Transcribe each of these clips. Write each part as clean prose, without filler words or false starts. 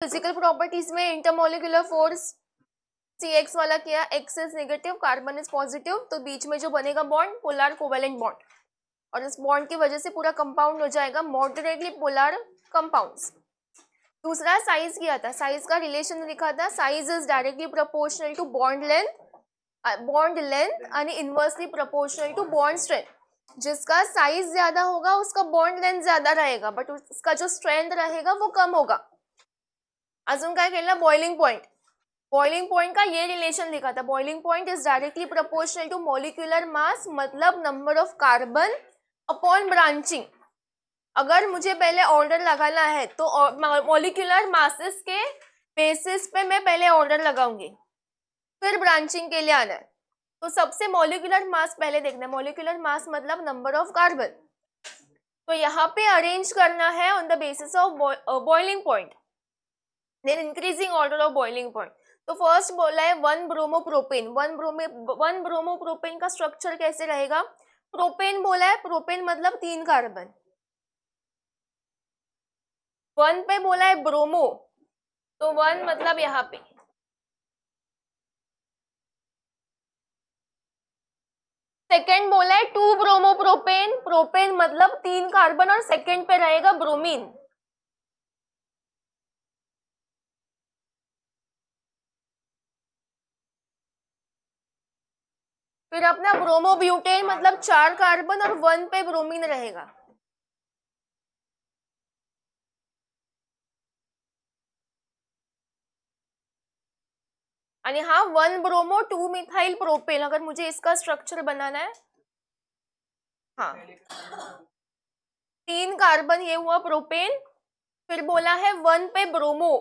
Physical properties में intermolecular force CX वाला किया, X is negative, carbon is positive, तो बीच में जो बनेगा बॉन्ड पोलर कोवेलेंट बॉन्ड, और इस बॉन्ड की वजह से पूरा कंपाउंड हो जाएगा मॉडरेटली पोलर कंपाउंड्स। दूसरा साइज किया था, साइज का रिलेशन लिखा था, size is directly proportional to bond length आणि inversely proportional to bond strength. जिसका साइज ज्यादा होगा उसका बॉन्ड लेंथ ज्यादा रहेगा, बट उसका जो स्ट्रेंथ रहेगा वो कम होगा। अजून काय केलं, बॉइलिंग पॉइंट का ये रिलेशन लिखा था, boiling point is directly proportional to molecular mass, मतलब number of carbon upon branching. अगर मुझे पहले ऑर्डर लगाना है तो मॉलिक्यूलर मासेस के बेसिस पे मैं पहले ऑर्डर लगाऊंगी, फिर ब्रांचिंग के लिए आना है। तो सबसे मॉलिक्यूलर मास पहले देखना है, मॉलिक्यूलर मास मतलब नंबर ऑफ कार्बन, तो यहाँ पे अरेंज करना है on the basis of boiling point, then increasing order of boiling point. तो फर्स्ट बोला है 1 ब्रोमोप्रोपेन, 1 ब्रोमोप्रोपेन का स्ट्रक्चर कैसे रहेगा, प्रोपेन बोला है, प्रोपेन मतलब 3 कार्बन, 1 पे बोला है ब्रोमो, तो 1 मतलब यहाँ पे, सेकेंड बोला है 2 ब्रोमोप्रोपेन, प्रोपेन मतलब 3 कार्बन और सेकेंड पे रहेगा ब्रोमीन। फिर अपना ब्रोमोब्यूटेन मतलब 4 कार्बन और 1 पे ब्रोमीन रहेगा। आणि हा 1 ब्रोमो 2 मिथाइल प्रोपेन, अगर मुझे इसका स्ट्रक्चर बनाना है, हाँ 3 कार्बन ये हुआ प्रोपेन, फिर बोला है 1 पे ब्रोमो,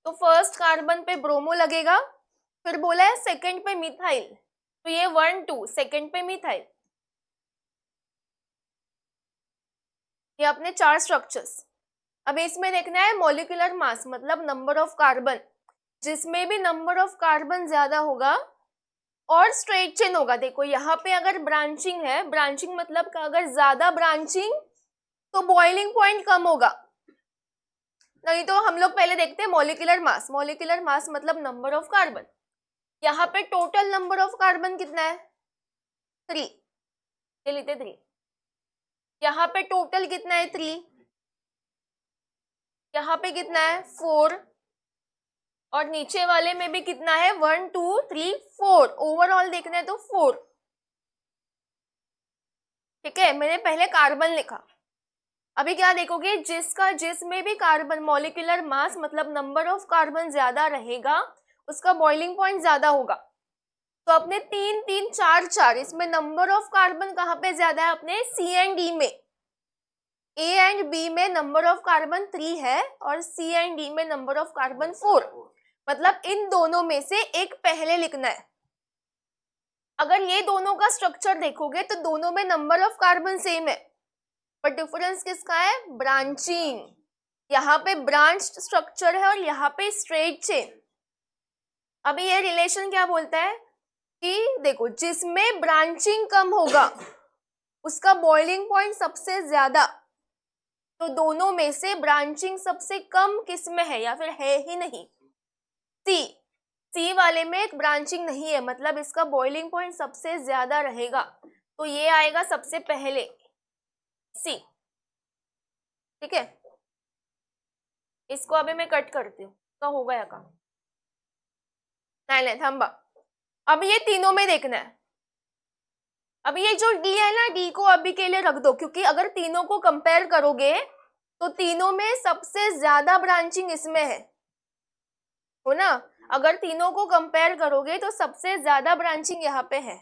तो फर्स्ट कार्बन पे ब्रोमो लगेगा, फिर बोला है सेकंड पे मिथाइल, तो ये 1 2 सेकंड पे मिथाइल। ये अपने 4 स्ट्रक्चर्स। अब इसमें देखना है मॉलिक्यूलर मास मतलब नंबर ऑफ कार्बन, जिसमें भी नंबर ऑफ कार्बन ज्यादा होगा और स्ट्रेट चेन होगा। देखो यहाँ पे अगर ब्रांचिंग है, ब्रांचिंग मतलब अगर ज्यादा ब्रांचिंग तो बॉइलिंग पॉइंट कम होगा, नहीं तो हम लोग पहले देखते हैं मॉलिक्यूलर मास मतलब नंबर ऑफ कार्बन। यहाँ पे टोटल नंबर ऑफ कार्बन कितना है, 3, ये लेते 3। यहाँ पे टोटल कितना है 3, यहाँ पे कितना है 4, और नीचे वाले में भी कितना है 1 2 3 4, ओवरऑल देखना है तो 4। ठीक है, मैंने पहले कार्बन लिखा। अभी क्या देखोगे, जिसमें भी कार्बन मॉलिक्यूलर मास मतलब नंबर ऑफ कार्बन ज्यादा रहेगा उसका बॉइलिंग पॉइंट ज्यादा होगा। तो अपने 3 3 4 4, इसमें नंबर ऑफ कार्बन कहाँ पे ज्यादा है, अपने सी एंड डी में। ए एंड बी में नंबर ऑफ कार्बन 3 है और सी एंड डी में नंबर ऑफ कार्बन 4, मतलब इन दोनों में से एक पहले लिखना है। अगर ये दोनों का स्ट्रक्चर देखोगे तो दोनों में नंबर ऑफ कार्बन सेम है, पर डिफरेंस किसका है, ब्रांचिंग। यहाँ पे ब्रांच स्ट्रक्चर है और यहाँ पे स्ट्रेट चेन। अभी ये रिलेशन क्या बोलता है कि देखो जिसमें ब्रांचिंग कम होगा उसका बॉइलिंग पॉइंट सबसे ज्यादा, तो दोनों में से ब्रांचिंग सबसे कम किस में है या फिर है ही नहीं, सी वाले में एक ब्रांचिंग नहीं है, मतलब इसका बॉइलिंग पॉइंट सबसे ज्यादा रहेगा, तो ये आएगा सबसे पहले सी। ठीक है, इसको अभी मैं कट करती हूँ, तो हो गया काम। नहीं थम्बा, अब ये तीनों में देखना है। अब ये जो डी है ना, डी को अभी के लिए रख दो, क्योंकि अगर तीनों को कंपेयर करोगे तो तीनों में सबसे ज्यादा ब्रांचिंग इसमें है, हो ना। अगर तीनों को कंपेयर करोगे तो सबसे ज्यादा ब्रांचिंग यहाँ पे है।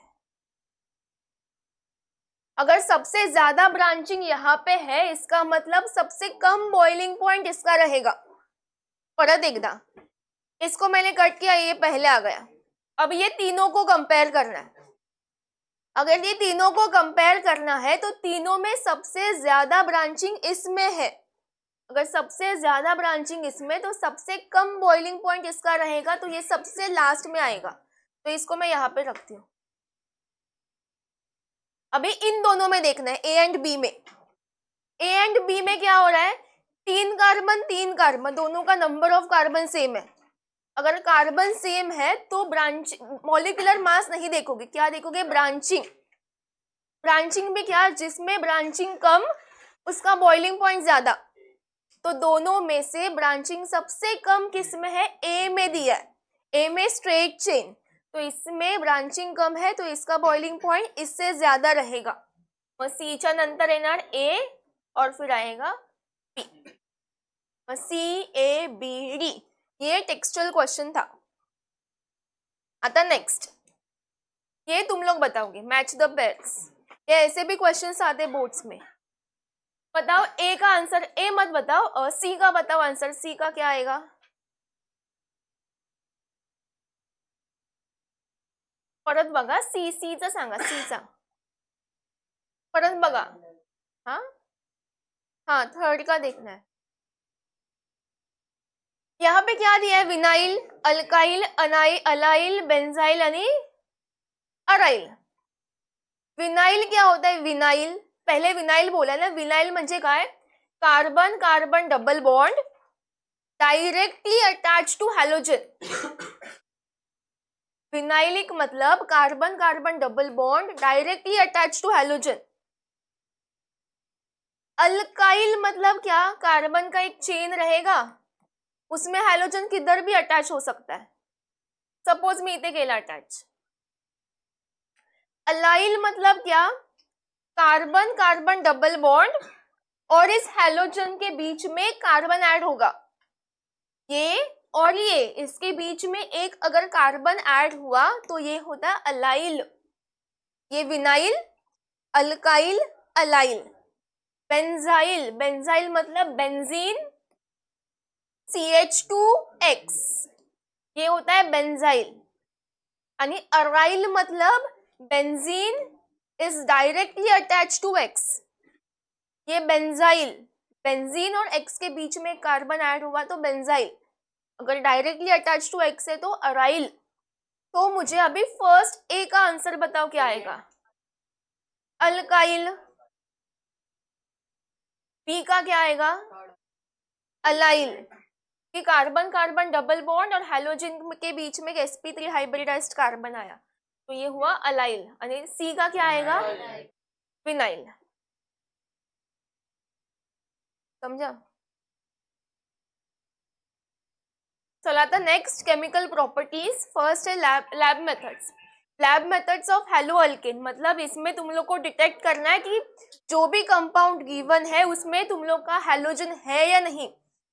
अगर सबसे ज्यादा ब्रांचिंग यहाँ पे है इसका मतलब सबसे कम बॉइलिंग पॉइंट इसका रहेगा। परत एकदा, इसको मैंने कट किया, ये पहले आ गया। अब ये तीनों को कंपेयर करना है। अगर ये तीनों को कंपेयर करना है तो तीनों में सबसे ज्यादा ब्रांचिंग इसमें है। अगर सबसे ज्यादा ब्रांचिंग इसमें तो सबसे कम बॉइलिंग पॉइंट इसका रहेगा, तो ये सबसे लास्ट में आएगा, तो इसको मैं यहाँ पे रखती हूँ। अभी इन दोनों में देखना है, ए एंड बी में। ए एंड बी में क्या हो रहा है, तीन कार्बन दोनों का नंबर ऑफ कार्बन सेम है। अगर कार्बन सेम है तो ब्रांच मॉलिक्यूलर मास नहीं देखोगे, क्या देखोगे? ब्रांचिंग। ब्रांचिंग भी क्या? जिसमें ब्रांचिंग कम उसका बॉइलिंग पॉइंट ज्यादा। तो दोनों में से ब्रांचिंग सबसे कम किस में है? ए में दिया है, ए में स्ट्रेट चेन, तो इसमें ब्रांचिंग कम है तो इसका बॉइलिंग पॉइंट इससे ज्यादा रहेगा। सी च्या नंतर येणार ए और फिर आएगा बी, CABD। ये टेक्सचुअल क्वेश्चन था। आता नेक्स्ट, ये तुम लोग बताओगे, मैच द पेयर्स। ये ऐसे भी क्वेश्चंस आते बोर्ड्स में। बताओ ए का आंसर, ए मत बताओ, सी का बताओ आंसर। सी का क्या आएगा? परत बघा, सी चा सांगा, सी चा परत बघा। हाँ हाँ, थर्ड का देखना है। यहाँ पे क्या दिया है? विनाइल, अल्काइल, अलाइल, बेंजाइल आणि अराइल। विनाइल क्या होता है? विनाइल, पहले विनाइल बोला ना, विनाइल म्हणजे काय? Carbon carbon double bond directly attach to halogen. Vinylic मतलब carbon carbon double bond directly attach to halogen. Alkyl मतलब क्या? कार्बन का एक चेन रहेगा, उसमें हैलोजन किधर भी अटैच हो सकता है। सपोज मी इथे केला अटैच। अलाइल मतलब क्या? कार्बन कार्बन डबल बॉन्ड और इस हैलोजन के बीच में कार्बन ऐड होगा, ये और ये, इसके बीच में एक अगर कार्बन ऐड हुआ तो ये होता है अलाइल। ये vinyl, alkyl, allyl. Benzyl, benzyl मतलब बेंजीन, CH2X, ये होता है बेंजाइल। आणि अराइल मतलब benzene is directly attach to X, ये बेंजाइल। बेंजीन और X के बीच में कार्बन ऐड हुआ तो बेंजाइल, अगर डायरेक्टली अटैच टू X है तो अराइल। तो मुझे अभी फर्स्ट ए का आंसर बताओ क्या आएगा? अल्काइल। बी का क्या आएगा? अलाइल। कि कार्बन कार्बन डबल बॉन्ड और हैलोजन के बीच में sp3 हाइब्रिडाइज्ड कार्बन आया तो ये हुआ अलाइल। आणि सी का क्या आएगा? विनाइल। समझा? चला आता नेक्स्ट, केमिकल प्रॉपर्टीज। फर्स्ट है lab methods. Lab methods of hello alkane, मतलब इसमें तुम लोग को डिटेक्ट करना है कि जो भी कंपाउंड गिवन है उसमें तुम लोग का हैलोजन है या नहीं।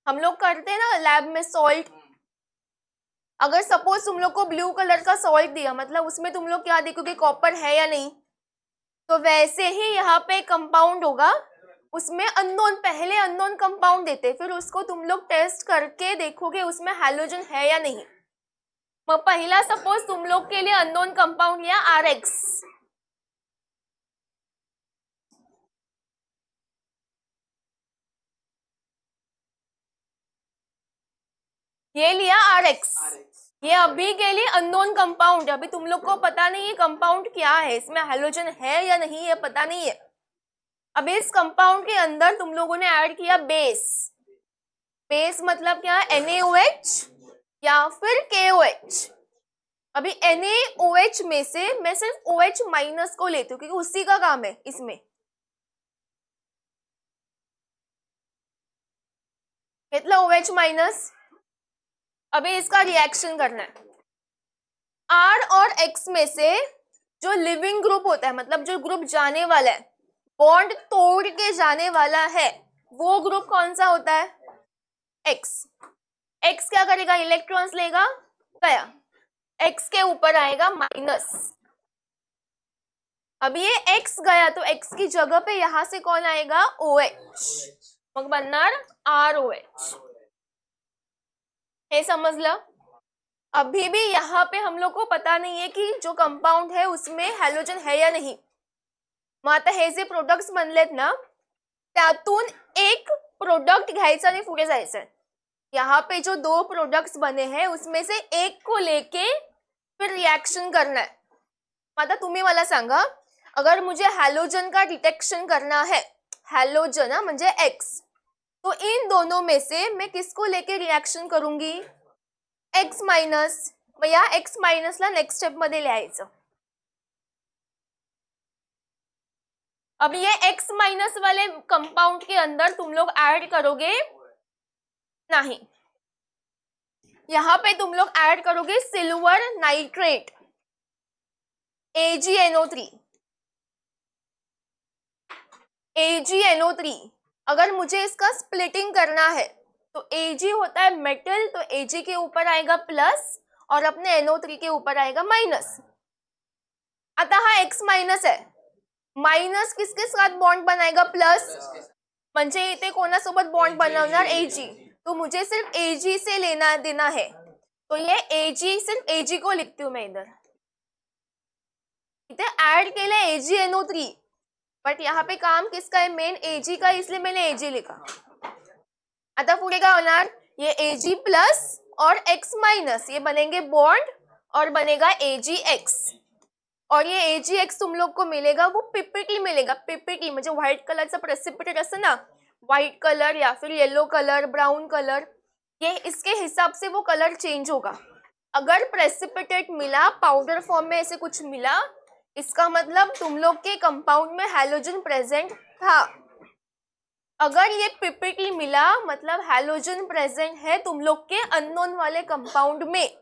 हम लोग करते हैं ना लैब में सॉल्ट, अगर सपोज तुम लोग को ब्लू कलर का सॉल्ट दिया मतलब उसमें तुम लोग क्या देखोगे? कॉपर है या नहीं। तो वैसे ही यहाँ पे कंपाउंड होगा, उसमें अननोन, पहले अननोन कंपाउंड देते, फिर उसको तुम लोग टेस्ट करके देखोगे उसमें हैलोजन है या नहीं। मग पहिला सपोज तुम लोग के लिए अननोन कंपाउंड लिया RX, ये लिया RX, ये अभी के लिए अननोन कंपाउंड है, अभी तुम लोग को पता नहीं है कंपाउंड क्या है, इसमें हैलोजन है या नहीं है पता नहीं है। अब इस कंपाउंड के अंदर तुम लोगों ने ऐड किया बेस। बेस मतलब क्या? NaOH या फिर KOH। अभी NaOH में से मैं सिर्फ OH माइनस को लेती हूँ क्योंकि उसी का काम है इसमें। कितना OH माइनस? अभी इसका रिएक्शन करना है। R और X में से जो लिविंग ग्रुप होता है, मतलब जो ग्रुप जाने वाला है, बॉन्ड तोड़ के जाने वाला है, वो ग्रुप कौन सा होता है? X। X क्या करेगा? इलेक्ट्रॉन्स लेगा, गया, X के ऊपर आएगा माइनस। अब ये X गया तो X की जगह पे यहां से कौन आएगा? OH, मग बनणार ROH। हे समजलं? अभी भी यहाँ पे हम लोग को पता नहीं है कि जो कंपाउंड है उसमें हैलोजन है या नहीं। मग आता हे जे प्रोडक्ट्स बनलेत ना, त्यातून एक प्रोडक्ट घ्यायचा आणि पुढे जायचं। यहाँ पे जो दो प्रोडक्ट्स बने हैं उसमें से एक को लेके फिर रिएक्शन करना है। आता तुम्ही मला सांगा, अगर मुझे हैलोजन का डिटेक्शन करना है, हैलोजन म्हणजे X, तो इन दोनों में से मैं किसको लेके रिएक्शन करूंगी? X minus. या एक्स मायनसला नेक्स्ट स्टेप मध्ये लिहायचं. अब ये एक्स माइनस वाले कंपाउंड के अंदर तुम लोग ऐड करोगे नहीं, यहां पे तुम लोग ऐड करोगे सिल्वर नाइट्रेट AgNO3. AgNO3 अगर मुझे इसका स्प्लिटिंग करना है तो Ag होता है मेटल, तो Ag के ऊपर आएगा प्लस और अपने NO3 के ऊपर आएगा माइनस. आता हा एक्स माइनस आहे, माइनस किसके साथ बॉन्ड बनाएगा? प्लस. म्हणजे इथे कोणासोबत बॉन्ड बनवणार? Ag. तो मुझे सिर्फ Ag से लेना देना है, तो ये Ag सिर्फ Ag को लिखती हूँ मैं इधर. इथे ऐड केले AgNO3, बट यहाँ पे काम किसका है? मेन Ag का, इसलिए मैंने Ag लिखा. आता पुढे काय होणार? ये Ag प्लस और X माइनस, ये बनेंगे बॉन्ड और बनेगा AgX. और ये AgX तुम लोग को मिलेगा वो पीपीटी मिलेगा. पीपीटी म्हणजे व्हाइट कलरचा प्रेसिपिटेट असतं ना, व्हाइट कलर या फिर येलो कलर, ब्राउन कलर, ये इसके हिसाब से वो कलर चेंज होगा. अगर प्रेसिपिटेट मिला पाउडर फॉर्म में, ऐसे कुछ मिला, इसका मतलब तुम लोग के कंपाउंड में हैलोजन प्रेजेंट था. अगर ये पीपीटी मिला मतलब हैलोजन प्रेजेंट है तुम लोग के अननोन वाले कंपाउंड में.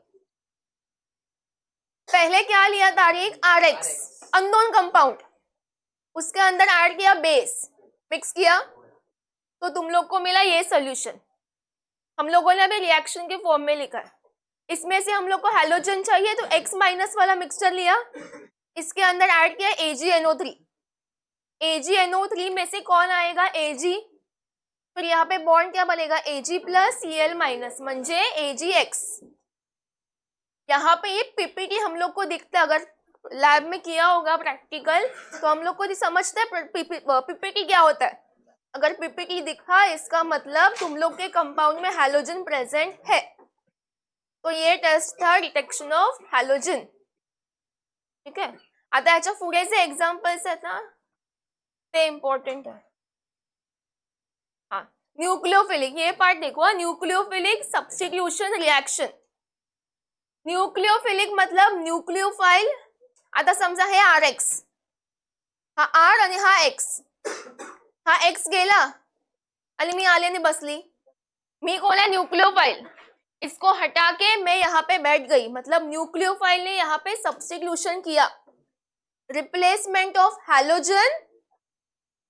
पहले क्या लिया तारीख? RX अननोन कंपाउंड, उसके अंदर ऐड किया बेस, मिक्स किया, तो तुम लोग को मिला ये सोल्यूशन. हम लोगों ने अभी रिएक्शन के फॉर्म में लिखा है. इसमें से हम लोग को हैलोजन चाहिए तो X माइनस वाला मिक्सचर लिया, इसके अंदर ऐड किया AgNO3. AgNO3 में से कौन आएगा? Ag. फिर यहाँ पे बॉन्ड क्या बनेगा? Ag प्लस Cl माइनस म्हणजे AgX. यहाँ पे ये पीपीटी हम लोग को दिखता है, अगर लैब में किया होगा प्रैक्टिकल तो हम लोग को समझते हैं पीपीटी क्या होता है. अगर पीपीटी दिखा इसका मतलब तुम लोग के कंपाउंड में हैलोजन प्रेजेंट है. तो ये टेस्ट था डिटेक्शन ऑफ हैलोजन. ठीक है. आता याच्या पुढे जे एक्झाम्पल्स आहेत ना ते इम्पॉर्टंट है. हाँ, न्यूक्लियोफिलिक, ये पार्ट देखो. Nucleophilic substitution reaction. न्यूक्लियोफिलिक मतलब न्यूक्लियोफाइल. आता समजा हे RX, हा R आणि हा X, हा X गेला आणि मी आल्याने बसली. मी कोण है? न्यूक्लियोफाइल. इसको हटा के मैं यहाँ पे बैठ गई, मतलब न्यूक्लियोफाइल ने यहाँ पे सब्स्टिट्यूशन किया, replacement of halogen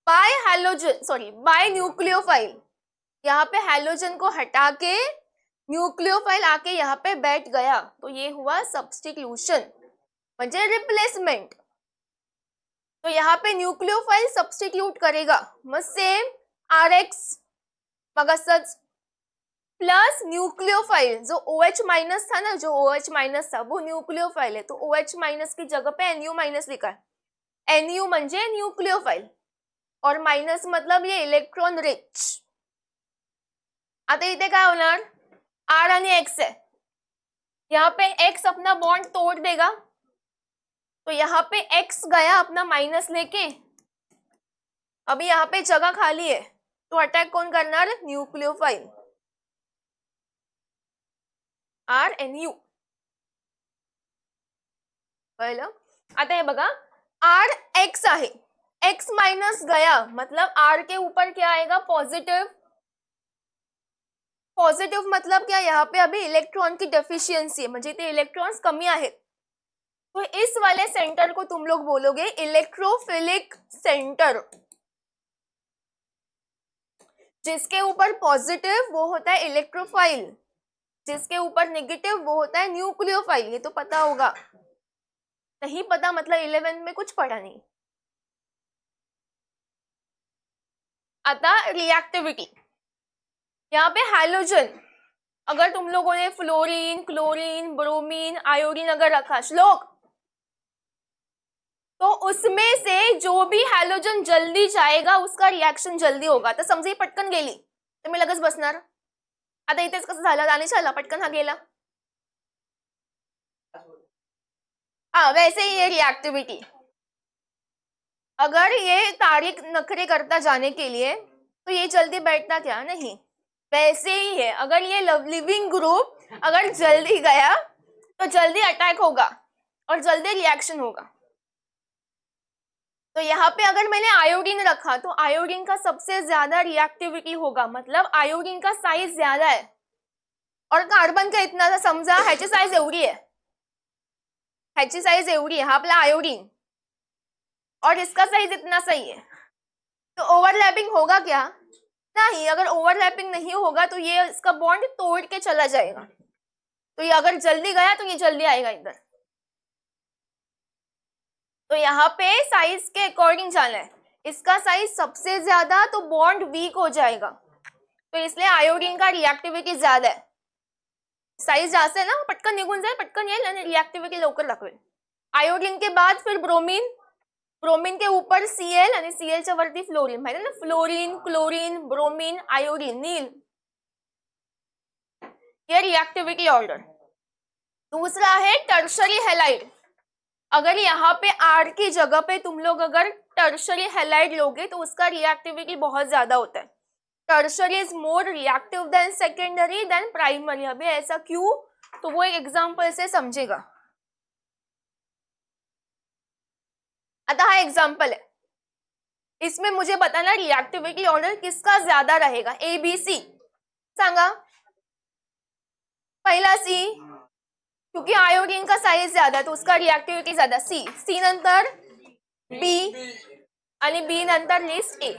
by halogen, sorry by nucleophile. यहाँ पे हैलोजन को हटा के न्यूक्लियोफाइल आके यहाँ पे बैठ गया, तो ये हुआ सब्स्टिट्यूशन म्हणजे रिप्लेसमेंट. तो यहाँ पे न्यूक्लियोफाइल सब्स्टिट्यूट करेगा, मग सेम RX मग असंच प्लस न्यूक्लियोफाइल जो OH माइनस था ना, जो OH माइनस था वो न्यूक्लियोफाइल है, तो OH माइनस की जगह पे NU माइनस लिखा है. NU म्हणजे न्यूक्लियोफाइल और माइनस मतलब ये इलेक्ट्रॉन रिच. आता इथे काय होणार? R आणि X है, यहाँ पे X अपना बॉन्ड तोड़ देगा, तो यहाँ पे X गया अपना माइनस लेके, अभी यहाँ पे जगह खाली है, तो अटैक कौन करणार? Nucleophile RNU. कळलं? आता हे बघा RX आहे, X माइनस गया मतलब R के ऊपर क्या आएगा? पॉजिटिव. पॉजिटिव मतलब क्या? यहाँ पे अभी इलेक्ट्रॉन की डेफिशिएंसी है, म्हणजे ते इलेक्ट्रॉन्स कमी आहेत, तो इस वाले सेंटर को तुम लोग बोलोगे इलेक्ट्रोफिलिक सेंटर. जिसके ऊपर पॉजिटिव वो होता है इलेक्ट्रोफाइल, जिसके ऊपर नेगेटिव वो होता है न्यूक्लियोफाइल. ये तो पता होगा, नहीं पता मतलब 11 में कुछ पढ़ा नहीं. आता रिएक्टिविटी, यहाँ पे हैलोजन, अगर तुम लोगों ने फ्लोरीन, क्लोरीन, ब्रोमीन, आयोडीन अगर रखा श्लोक, तो उसमें से जो भी हैलोजन जल्दी जाएगा उसका रिएक्शन जल्दी होगा. तर समजा ही पटकन गेली तर मी लगेच बसणार. आता इथेच कसं झालं? राणी झाला, पटकन हा गेला. हाँ, वैसे ही ये रिएक्टिविटी, अगर ये तारीख नखरे करता जाने के लिए तो ये जल्दी बैठता क्या? नहीं, वैसे ही है। अगर ये लिविंग ग्रुप अगर जल्दी गया तो जल्दी अटैक होगा और जल्दी रिएक्शन होगा। तो यहाँ पे अगर मैंने आयोडीन रखा तो आयोडीन का सबसे ज्यादा रिएक्टिविटी होगा, मतलब आयोडीन का साइज ज्यादा है और कार्बन का इतना सा समजा ह्याची साइज एवढी आहे, ह्याची साइज एवढी आहे, हा आपला आयोडीन, और इसका साइज इतना सही है, तो ओवरलैपिंग होगा क्या? नहीं। अगर ओवरलैपिंग नहीं होगा तो ये इसका बॉन्ड तोड़ के चला जाएगा। तो ये अगर जल्दी गया तो ये जल्दी आएगा इधर। तो यहाँ पे साइज के अकॉर्डिंग जाना है, इसका साइज सबसे ज्यादा तो बॉन्ड वीक हो जाएगा, तो इसलिए आयोडीन का रिएक्टिविटी ज्यादा है। साइज जास्त आहे ना, पटकन निघून जाईल, पटकन येईल आणि रिएक्टिविटी लवकर दाखवेल। आयोडीन के बाद फिर ब्रोमीन, ब्रोमीन के ऊपर Cl आणि Cl च्या वरती फ्लोरीन, माहिती ना, फ्लोरीन, क्लोरीन, ब्रोमीन, आयोडीन, नील, ये रिएक्टिविटी ऑर्डर। दूसरा है टर्शरी हैलाइड। अगर यहाँ पे R की जगह पे तुम लोग अगर टर्शरी हैलाइड लोगे तो उसका रिएक्टिविटी बहुत ज्यादा होता है। Tertiary is more reactive than secondary than primary. अभी ऐसा क्यों, तो वो एक एग्जांपल से समझेगा। आता हा एग्जाम्पल है, इसमें मुझे बताना रिएक्टिविटी ऑर्डर किसका ज्यादा रहेगा, ABC सांगा। पहला C, क्योंकि आयोडीन का साइज ज्यादा तो उसका रिएक्टिविटी ज्यादा, C नंतर B आणि B नंतर लिस्ट A।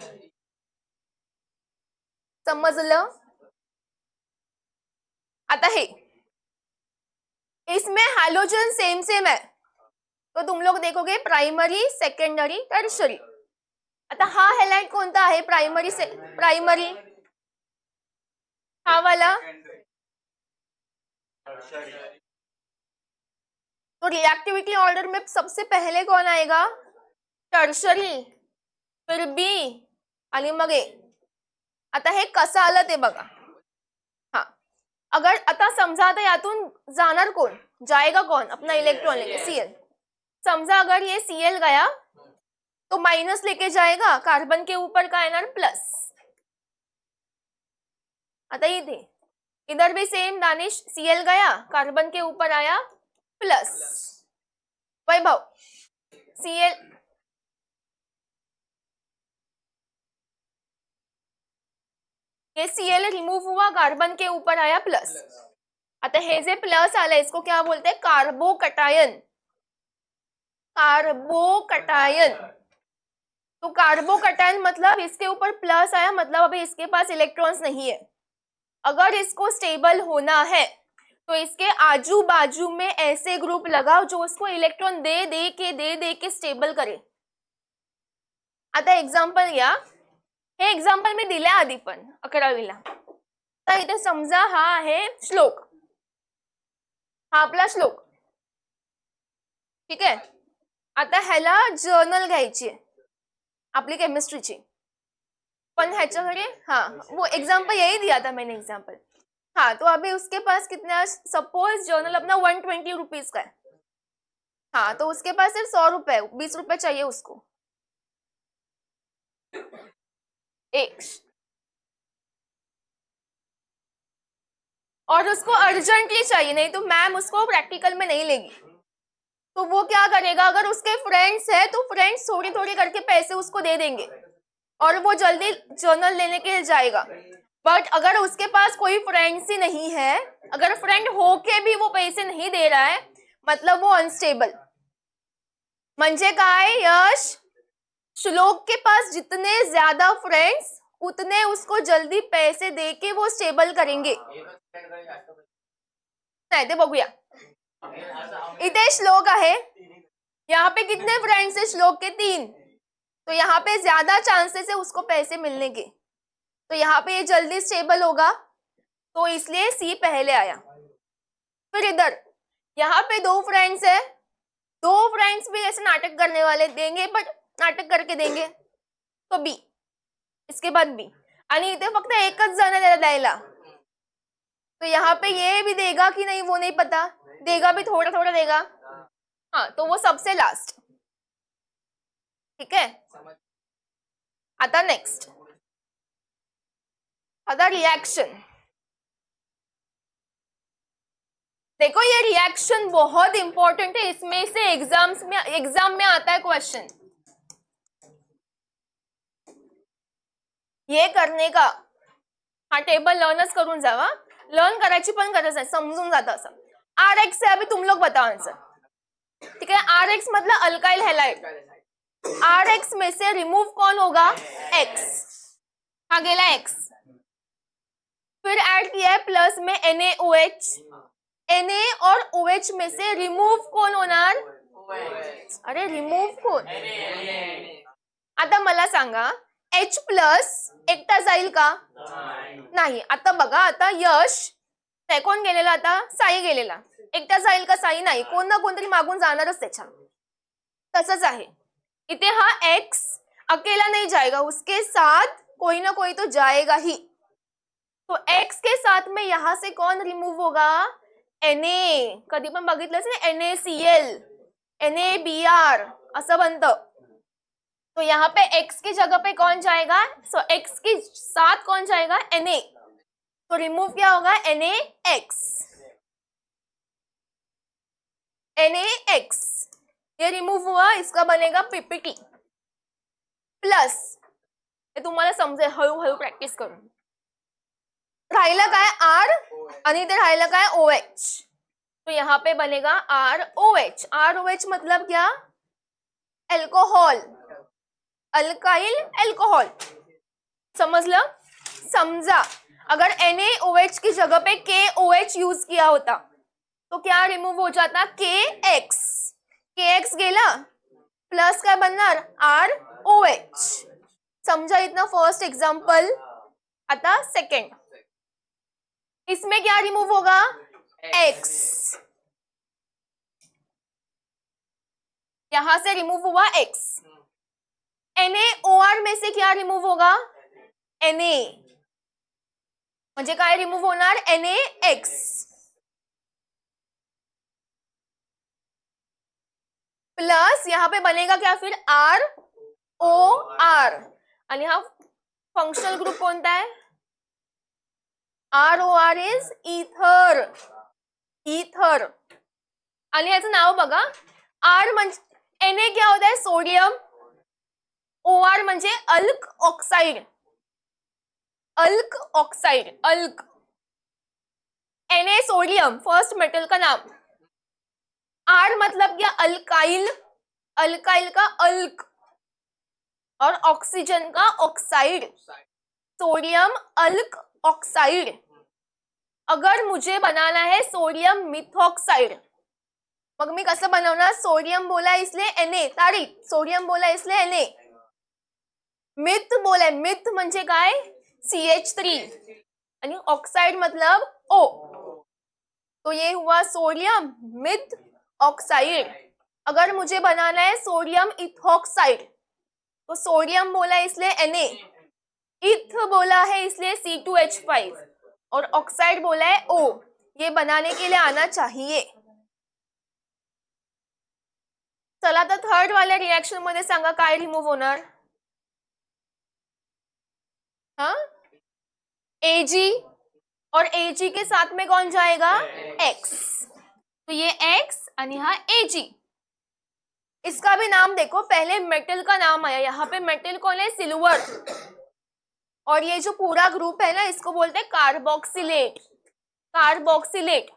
समजलं? आता हे इसमें हाइड्रोजन सेम सेम है तो तुम लोग देखोगे प्राइमरी, सेकेंडरी, टर्शरी। आता हा हैलाइड कोणता आहे, प्राइमरी से प्राइमरी, हा वाला। तो रिएक्टिविटी ऑर्डर में सबसे पहले कौन आएगा, टर्शरी, फिर B आणि मग A। आता हे कसं आलं ते बघा। हा, अगर आता समजा आता यातून जाणार कोण, जाएगा कौन, अपना इलेक्ट्रॉन लेके Cl। समझा अगर ये Cl गया तो माइनस लेके जाएगा, कार्बन के ऊपर का एनआर प्लस। आता इथे इधर भी सेम दानिश, Cl गया कार्बन के ऊपर आया प्लस, वैभव Cl, ये Cl रिमूव हुआ, कार्बन के ऊपर आया प्लस। आता हे जे प्लस आला इसको क्या बोलते हैं, कार्बोकटायन, कार्बोकटायन। तो कार्बोकटायन मतलब इसके ऊपर प्लस आया, मतलब अभी इसके पास इलेक्ट्रॉन्स नहीं है। अगर इसको स्टेबल होना है तो इसके आजू बाजू में ऐसे ग्रुप लगाओ जो उसको इलेक्ट्रॉन दे दे के स्टेबल करे। आता एक्झाम्पल घ्या, हे एक्झाम्पल मी दिले आधी पण 11वीला। तर इथे समजा हा आहे श्लोक, हा आपला श्लोक, ठीक आहे। आता ह्याला जर्नल घ्यायची आहे आपली केमिस्ट्रीची, पण ह्याच्याकडे हाँ वो एग्जाम्पल यही दिया था मैंने एग्जाम्पल। हाँ, तो अभी उसके पास कितना, सपोज जर्नल अपना 120 रुपीज का है, हाँ, तो उसके पास सिर्फ 100 रुपए, 20 रुपए चाहिए उसको एक, और उसको अर्जेंटली चाहिए, नहीं तो मैम उसको प्रैक्टिकल में नहीं लेगी। तो वो क्या करेगा, अगर उसके फ्रेंड्स है तो फ्रेंड्स थोड़ी थोड़ी करके पैसे उसको दे देंगे और वो जल्दी जर्नल लेने के लिए जाएगा। बट अगर उसके पास कोई फ्रेंड्स ही नहीं है, अगर फ्रेंड होके भी वो पैसे नहीं दे रहा है, मतलब वो अनस्टेबल। म्हणजे काय यश, श्लोक के पास जितने ज्यादा फ्रेंड्स उतने उसको जल्दी पैसे दे के वो स्टेबल करेंगे। नाही ते बघूया, इथे श्लोक आहे, यहाँ पे कितने फ्रेंड्स है, श्लोक के 3, तो यहाँ पे ज्यादा चांसेस है उसको पैसे मिलने के, तो यहाँ पे ये जल्दी स्टेबल होगा, तो इसलिए सी पहले आया। फिर इधर यहाँ पे 2 फ्रेंड्स है, 2 फ्रेंड्स भी ऐसे नाटक करने वाले देंगे, बट नाटक करके देंगे, तो बी, इसके बाद बी, आणि इथे फक्त एकच जण द्यायला, तो यहाँ पे ये भी देगा कि नहीं वो नहीं पता, देगा भी थोड़ा थोड़ा देगा, हाँ, तो वो सबसे लास्ट, ठीक है। आता नेक्स्ट, आता रिएक्शन। देखो ये रिएक्शन बहुत इंपॉर्टेंट है, इसमें से एग्जाम में आता है क्वेश्चन। ये करने का हा टेबल लर्नच करून जावा, लर्न करायची पण गरज आहे, समजून जातं असं। RX है, अभी तुम लोग बताओ आंसर, ठीक है। RX मतलब अल्काइल हैलाइड। RX में से रिमूव कौन होगा? X, हाँ गेला X। फिर ऐड किया है प्लस में NaOH, Na और OH में से रिमूव कौन होणार? अरे रिमूव कोण? आता मला सांगा H प्लस एकटा जाईल का? नाही। आता बघा, आता यश ते कोण गेलेला, आता साई गेलेला, एकटा जाईल का साई? नाही, कोण ना कोणतरी मागून जाणारच त्याच्या। तसंच आहे इथे, हा X अकेला नहीं जाएगा, उसके साथ कोई ना कोई तो जाएगा ही। तो X के साथ में यहां से कौन रिमूव होगा? Na। कधी पण बघितलंच ना, NaCl, NaBr असं बनतं। तो यहाँ पे X की जगह पे कौन जाएगा? सो X के साथ कौन जाएगा? Na। तो रिमूव क्या होगा? NaX। NaX ये रिमूव हुआ, इसका बनेगा PPT प्लस, हे तुम्हाला समजेल, हळूहळू प्रॅक्टिस करून। राहिलं काय? R आणि इथे राहिलं काय? OH। तो यहाँ पे बनेगा ROH। ROH मतलब क्या? Alcohol, alkyl alcohol. समझलं? समझा अगर NaOH की जगह पे KOH यूज किया होता तो क्या रिमूव हो जाता? KX। KX गेला, प्लस काय बनणार? ROH। समझा इतना फर्स्ट एग्जाम्पल। आता सेकंड, इसमें क्या रिमूव होगा? X। यहां से रिमूव हुआ X। NaOR में से क्या रिमूव होगा? Na, म्हणजे काय रिमूव होणार? NaX प्लस यहां पे बनेगा क्या फिर? ROR। आणि हा फंक्शनल ग्रुप कोणता आहे? ROR is ether, ether. आणि याचं नाव बघा, R म्हणजे Na क्या होता है? सोडियम। OR म्हणजे alkoxide, alkoxide, alk. Na sodium, first metal का नाम। R मतलब क्या? अल्काइल, अल्काइल का अल्क, और ऑक्सीजन का ऑक्साइड, सोडियम अल्क ऑक्साइड। अगर मुझे बनाना है सोडियम मिथॉक्साइड, मग मी कसं बनवणार? सोडियम बोला इसलिए Na, तारीख, सोडियम बोला इसलिए Na। मिथ बोला, मिथ म्हणजे काय? CH3, आणि ऑक्साइड मतलब O। तो ये हुआ सोडियम मिथ ऑक्साइड। अगर मुझे बनाना है सोडियम इथॉक्साइड तो सोडियम बोला इसलिए Na, इथ बोला है इसलिए C2H5, और ऑक्साइड बोला है O। ये बनाने के लिए आना चाहिए। चला तर थर्ड वाल्या रिएक्शन मध्ये सांगा काय रिमूव होणार? हाँ Ag, और Ag के साथ में कौन जाएगा? X। तो ये X आणि हा Ag। इसका भी नाम देखो, पहले मेटल का नाम आया, यहाँ पे मेटल कौन है? सिल्वर। और ये जो पूरा ग्रुप है ना, इसको बोलते हैं कार्बोक्सिलेट, कार्बोक्सिलेट।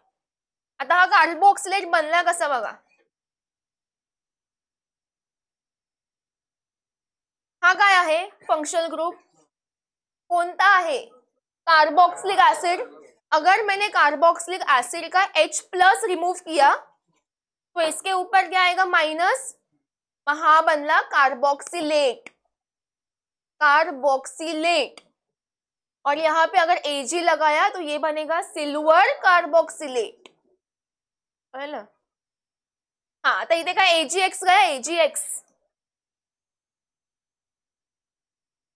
आता हा कार्बोक्सिलेट बनला कसा बघा, हा काय आहे? फंक्शनल ग्रुप कोणता आहे? Carboxylic acid. अगर मैंने कार्बोक्सिलिक एसिड का H प्लस रिमूव किया तो इसके ऊपर क्या आएगा? माइनस, वहां बनला कार्बोक्सिलेट, कार्बोक्सिलेट। और यहाँ पे अगर Ag लगाया तो ये बनेगा सिल्वर कार्बोक्सिलेट। हाँ, आता इथे काय AgX गया? AgX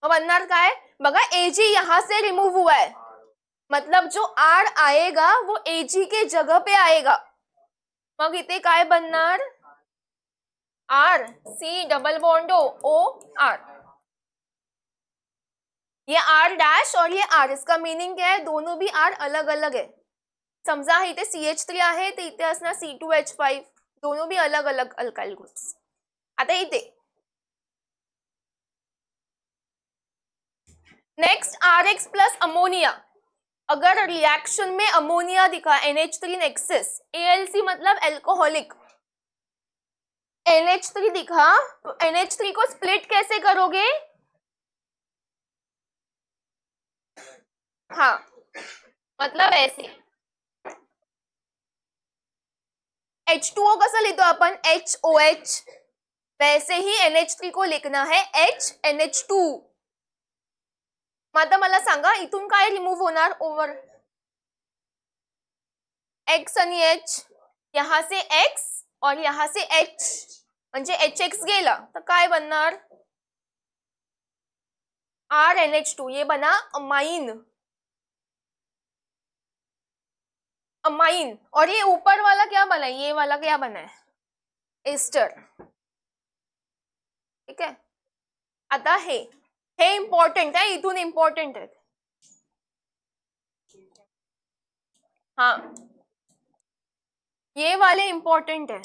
बनणार काय? बघा Ag यहां से रिमूव हुआ है, मतलब जो R आएगा वो Ag के जगह पे आएगा, मग इथे काय बनणार? R, C double bond O, R। ये आर डॅश और ये आर, इसका मीनिंग क्या आहे, दोनों भी आर अलग अलग आहे. समजा इथे CH3 आहे तर इथे असणार C2H5, दोनों भी अलग अलग अल्काइल ग्रुप्स. आता इथे नेक्स्ट RX प्लस अमोनिया, अगर रिएक्शन में अमोनिया दिखा NH3 एक्सेस, ALC मतलब एल्कोहलिक, NH3 दिखा तो NH3 को स्प्लिट कैसे करोगे, हाँ मतलब ऐसे H2O कसं लिहितो आपण HOH, वैसे ही NH3 को लिखना है HNH2. आता मला सांगा इथून काय रिमूव्ह होणार, ओव्हर X आणि H, यहाँ से X और यहाँ से H, म्हणजे HX गेला तर काय बनणार RNH2, ये बना अमाइन, अमाइन. और ये ऊपर वाला क्या बना है, ये वाला क्या बना है, एस्टर. ठीक है. आता हे इम्पॉर्टंट आहे, इथून इम्पॉर्टंट आहे. हाँ ये वाले इम्पॉर्टेंट है,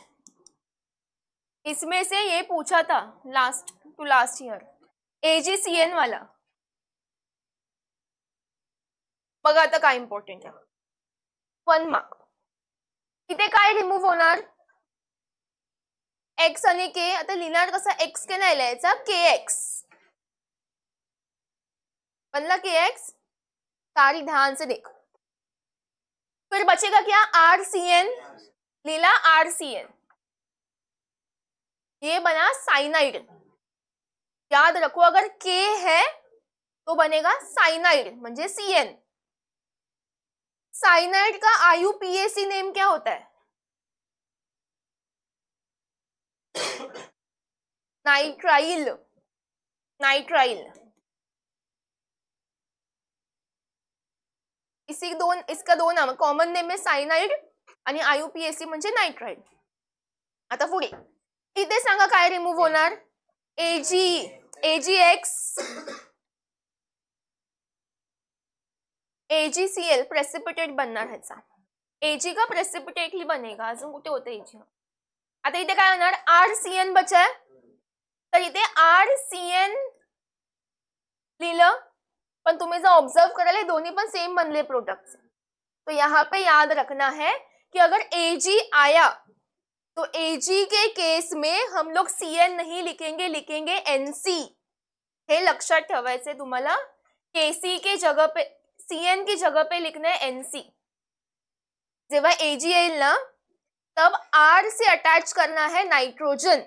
इसमें से ये पूछा था last to last year, AgCN वाला. बघा आता काय इम्पॉर्टंट आहे, 1 मार्क. इथे काय रिमूव्ह होणार, X आणि K. आता लिहिणार कसा, X के नाही लिहायचा, KX बनला KX. सारी ध्यान से देख. फिर बचेगा क्या, RCN, लीला RCN, ये बना साइनाइड. याद रखो अगर K है तो बनेगा साइनाइड म्हणजे CN. साइनाइड का IUPAC नेम क्या होता है, नाइट्राइल, नाइट्राइल. इसका दोन नाम, कॉमन नेम आहे सायनाइड आणि IUPAC म्हणजे नाइट्राइड. आता पुढे इथे सांगा काय रिमूव्ह होणार, AgX, AgCl प्रेसिपिटेट बनणार ह्याचा. Ag का प्रेसिपिटेटली बनेगा, अजून कुठे होतं Ag. आता इथे काय होणार, RCN बचा है, तर इथे RCN लिहिलं, पण तुम्ही जर ऑब्जर्व करायला दोनों पण सेम बनले प्रोडक्ट्स. तो यहाँ पे याद रखना है कि अगर Ag आया तो Ag के केस में हम लोग CN नहीं लिखेंगे, लिखेंगे NC. हे लक्षात ठेवायचे तुम्हाला, KC के जगह पे, CN की जगह पे लिखना है NC. जेव्हा Ag येईल ना तब R से अटैच करना है नाइट्रोजन.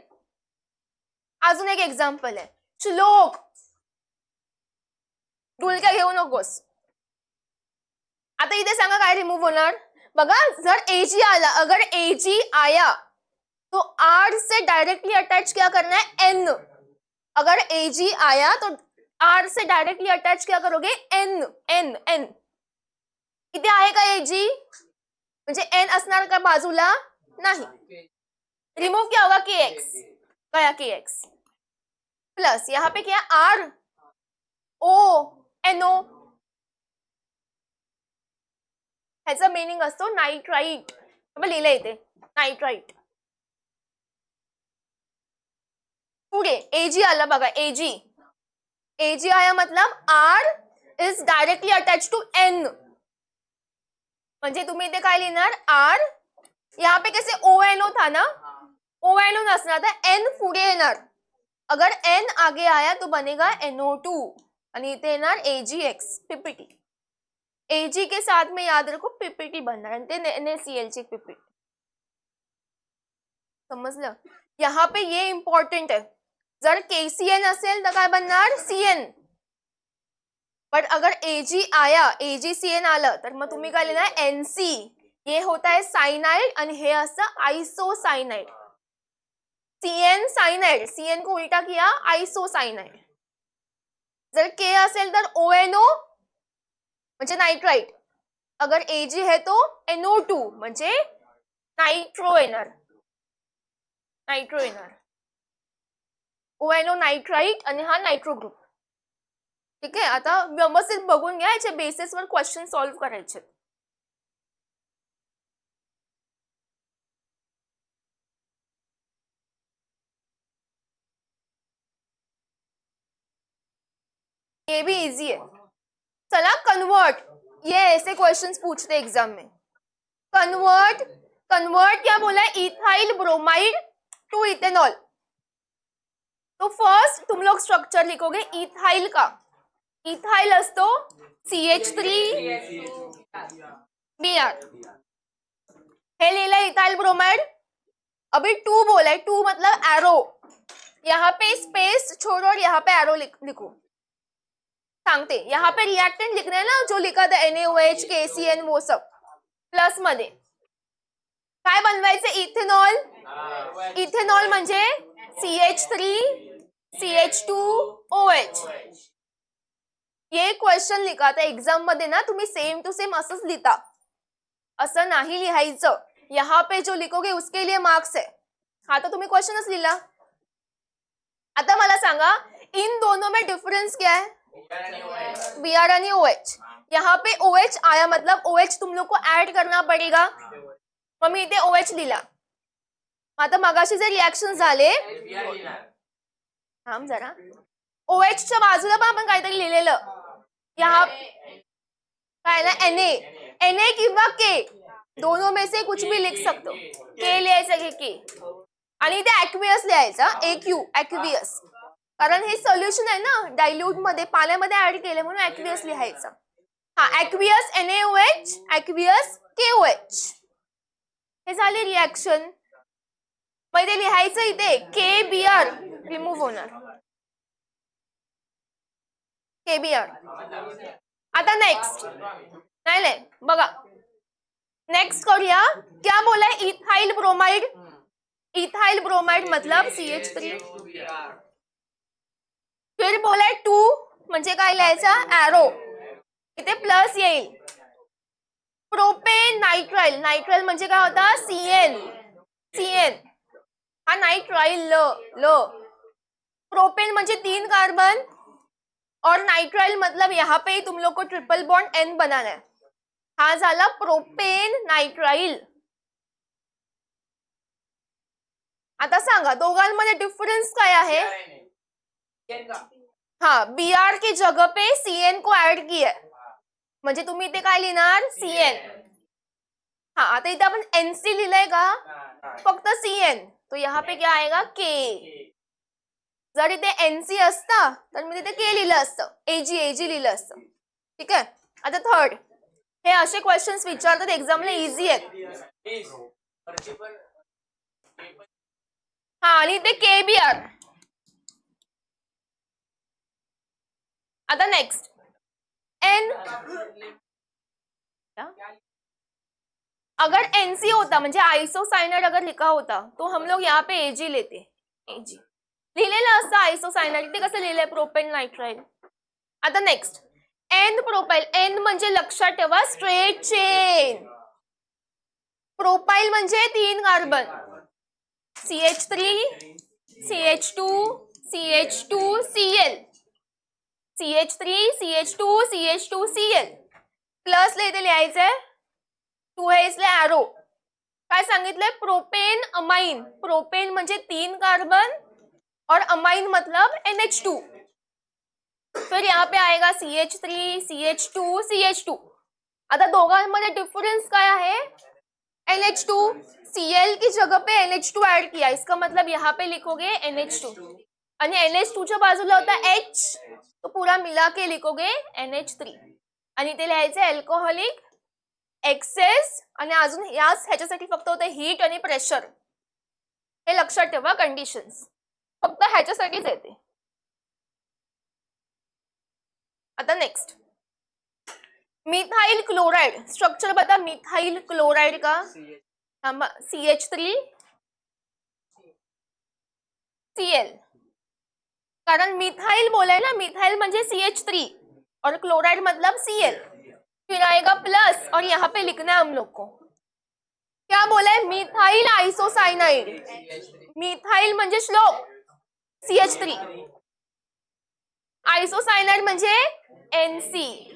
अजून एक एग्जाम्पल है, श्लोक, डुलक्या घेऊ नकोस. आता इथे सांगा काय रिमूव्ह होणार, बघा जर Ag आला, अगर Ag आया तो R से डायरेक्टली अटैच क्या करना है, N. अगर Ag आया तो R से डायरेक्टली अटैच क्या करोगे, N, N, N. इथे आहे का Ag, म्हणजे N असणार का बाजूला, नाही. रिमूव्ह क्या होगा, KX, गया KX प्लस यहाँ पे क्या R O NO, ह्याचा मीनिंग असतो नाइट्राइट. लिहिलं इथे नाइट्राइट. पुढे Ag आला बघा, Ag आया मतलब R is directly attach to N. म्हणजे तुम्ही इथे काय लिहिणार, R, यहाँ पे कैसे ONO था ना, ONO नसणार था, N पुढे येणार. अगर N आगे आया तो बनेगा NO2 आणि इथे येणार AgX, PPT. Ag के साथ में याद रखो PPT बनना है, NaCl ची PPT. समजलं. यहाँ पे ये इम्पॉर्टंट है, जर KCN असेल तर काय बनणार, CN. बट अगर Ag आया, AgCN आलं तर मग तुम्ही काय लिहिणार, NC. ये होता है साइनाइड आणि हे असतं आइसोसाइनाइड. CN साइनाइड, CN को उल्टा किया आइसोसाइनाइड. जर K असेल तर ONO म्हणजे नाइट्राइट. अगर Ag है तो NO2 म्हणजे नाइट्रो येणार, नाइट्रो येणार. ONO नाइट्राइट आणि हा नाइट्रो ग्रुप. ठीक आहे. आता व्यवस्थित बघून घ्या, याच्या बेसिसवर क्वेश्चन सॉल्व्ह करायचे. ये भी इजी है. चला कन्वर्ट, ये ऐसे क्वेश्चंस पूछते एग्जाम में. कन्वर्ट, कन्वर्ट क्या बोला है, इथाइल ब्रोमाइड टू इथेनॉल. तो फर्स्ट तुम लोग स्ट्रक्चर लिखोगे इथाइल का. इथाइल असतो CH3Br. हे लिहिलंय इथाइल ब्रोमाइड. अभी 2 बोला है, 2 मतलब एरो. यहाँ पे स्पेस छोड़ो और यहाँ पे एरो लिखो. सांगते, यहाँ पे रिएक्टेंट लिखना है ना, जो लिखा था NaOH KCN वो सब प्लस मध्ये. काय बनवायचं, इथेनॉल. इथेनॉल म्हणजे CH3CH2OH. ये क्वेश्चन लिखा था एग्जाम मध्ये ना, तुम्ही सेम टू सेम असंच लिहिता, असं नाही लिहायचं. यहाँ पे जो लिखोगे उसके लिए मार्क्स है. हा तो तुम्ही क्वेश्चनच लिहिला. आता मला सांगा, इन दोनों में डिफरेंस क्या है, Br आणि OH. यहाँ पे OH आया मतलब OH तुम लोग को ऐड करना पड़ेगा. मग मी इथे OH लिहिला. आता मगाशी जे रिएक्शन झाले, थांब जरा, OH च्या बाजूला पण आपण काहीतरी लिहिलेलं. यहाँ काय ना Na किंवा K, दोनों में से कुछ भी लिख सकतो. K लिहायचं की K, आणि इथे ऍक्वियस लिहायचा AQ, ऍक्वियस. कारण हे सोल्युशन आहे ना, डायल्यूट मध्ये पाण्यामध्ये ऍड केले म्हणून ऍक्वियस लिहायचा. हा, ऍक्वियस NaOH, ऍक्वियस KOH. हे झाले रिएक्शन. मग इथे लिहायचं, इथे KBr रिमूव्ह होणार, KBr. आता नेक्स्ट, नाही बघा, नेक्स्ट करूया. क्या बोला है, इथाइल ब्रोमाइड. इथाइल ब्रोमाइड मतलब CH3. फिर बोला 2 म्हणजे काय लिहायचा, एरो. इथे प्लस येईल. प्रोपेन नाइट्राइल, नाइट्राइल म्हणजे काय होता, CN. हा नाइट्राइल ल. प्रोपेन म्हणजे 3 कार्बन, और नाइट्राइल मतलब यहाँ पे तुम लोग को ट्रिपल बॉन्ड N बनाना है. हा झाला प्रोपेन नाइट्राइल. आता सांगा दोघांमध्ये डिफरेंस काय आहे. हाँ, Br की जगह पे CN को ऐड किया, म्हणजे तुम्ही इथे काय लिहिणार, CN. हाँ, आता इथे आपण NC लिहिलंय का, फक्त CN, तो यहाँ पे क्या आएगा, K. जर इथे NC असता तर मी तिथे K लिहिलं असतं, AG लिहिलं असतं. ठीक आहे. आता थर्ड, हे असे क्वेश्चन्स विचारतात एक्झामला, इझी आहेत. हा, आणि इथे KBr. आता नेक्स्ट N, अगर NC होता म्हणजे आइसोसाइनाइड अगर लिखा होता तो हम लोग यहाँ पे AG लेते. AG लिहिलेलं असतं आइसोसाइनाइड, ते कसं लिहिलंय, प्रोपेन नाइट्राइल. आता नेक्स्ट N प्रोपाइल. N म्हणजे लक्षात ठेवा स्ट्रेट चेन. प्रोपाइल म्हणजे 3 carbon, CH3 CH2 CH2 Cl, CH3 CH2 CH2 Cl. Plus इथे लिहायचंय 2 है इसलिए एरो. काय सांगितलंय, प्रोपेन अमाइन. प्रोपेन म्हणजे 3 कार्बन और अमाइन मतलब NH2. फिर यहाँ पे आएगा CH3 CH2 CH2. आता दोघांमध्ये डिफरेंस काय आहे, NH2. Cl की जगह पे NH2 ऐड किया, इसका मतलब यहाँ पे लिखोगे NH2, आणि NH2 च्या बाजूला होता H, तो पूरा मिला के लिखोगे NH3. आणि ते लिहायचे अल्कोहोलिक एक्सेस, आणि अजून ह्याच्यासाठी फक्त होतं हीट आणि प्रेशर. हे लक्षात ठेवा, कंडिशन्स फक्त ह्याच्यासाठीच येते. आता नेक्स्ट मिथाइल क्लोराइड. स्ट्रक्चर बता, मिथाइल क्लोराइड का CH3 Cl. कारण मिथाइल बोला है ना, मिथाइल म्हणजे CH3 और क्लोराइड मतलब Cl. फिर आएगा प्लस, और यहाँ पे लिखना है हम लोग को, क्या बोला है, मिथाइल आइसोसाइनाइड. मिथाइल म्हणजे श्लोक CH3. आयसोसायनाइड म्हणजे एनसी.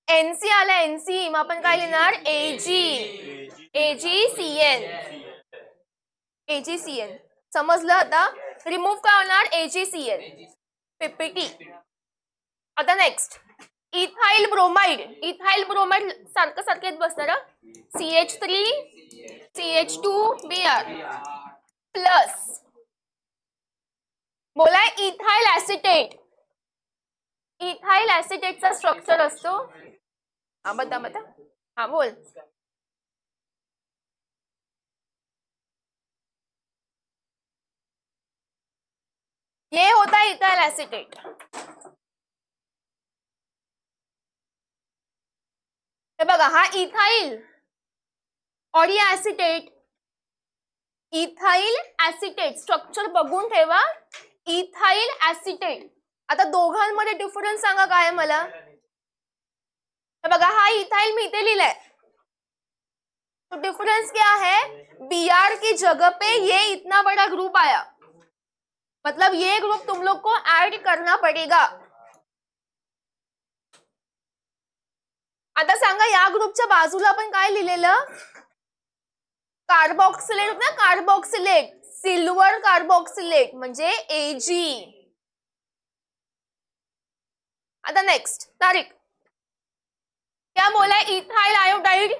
एनसी आला एनसी, मग आपण काय लिहिणार AgCN. AgCN समजलं. आता रिमूव्ह काय होणार AgCN PPT. आता next ethyl bromide. Ethyl bromide सारखं सारखं बसणार CH3 CH2Br प्लस बोला इथाइल ऍसिटेट. इथाइल ऍसिटेटचा स्ट्रक्चर असतो. हा बता हा बोल. ये होता है इथाइल एसिटेट. हे बघा हा इथाइल और ये एसिटेट. इथाइल एसिटेट स्ट्रक्चर बघून ठेवा. Ethyl acetate. आता दोघांमध्ये डिफरन्स सांगा काय मला. हे बघा हा इथाइल मी इथे लिहिलाय, तो डिफरेंस क्या है, Br की जगह पे ये इतना बड़ा ग्रुप आया, मतलब ये ग्रुप तुम लोग को ऐड करना पड़ेगा. आता सांगा या ग्रुपच्या बाजूला आपण काय लिहिलेलं, कार्बोक्सिलेट होत ना, कार्बोक्सिलेट, सिल्वर कार्बोक्सिलेट म्हणजे Ag. आता नेक्स्ट तारीख क्या बोला, इथाइल आयोडाइड.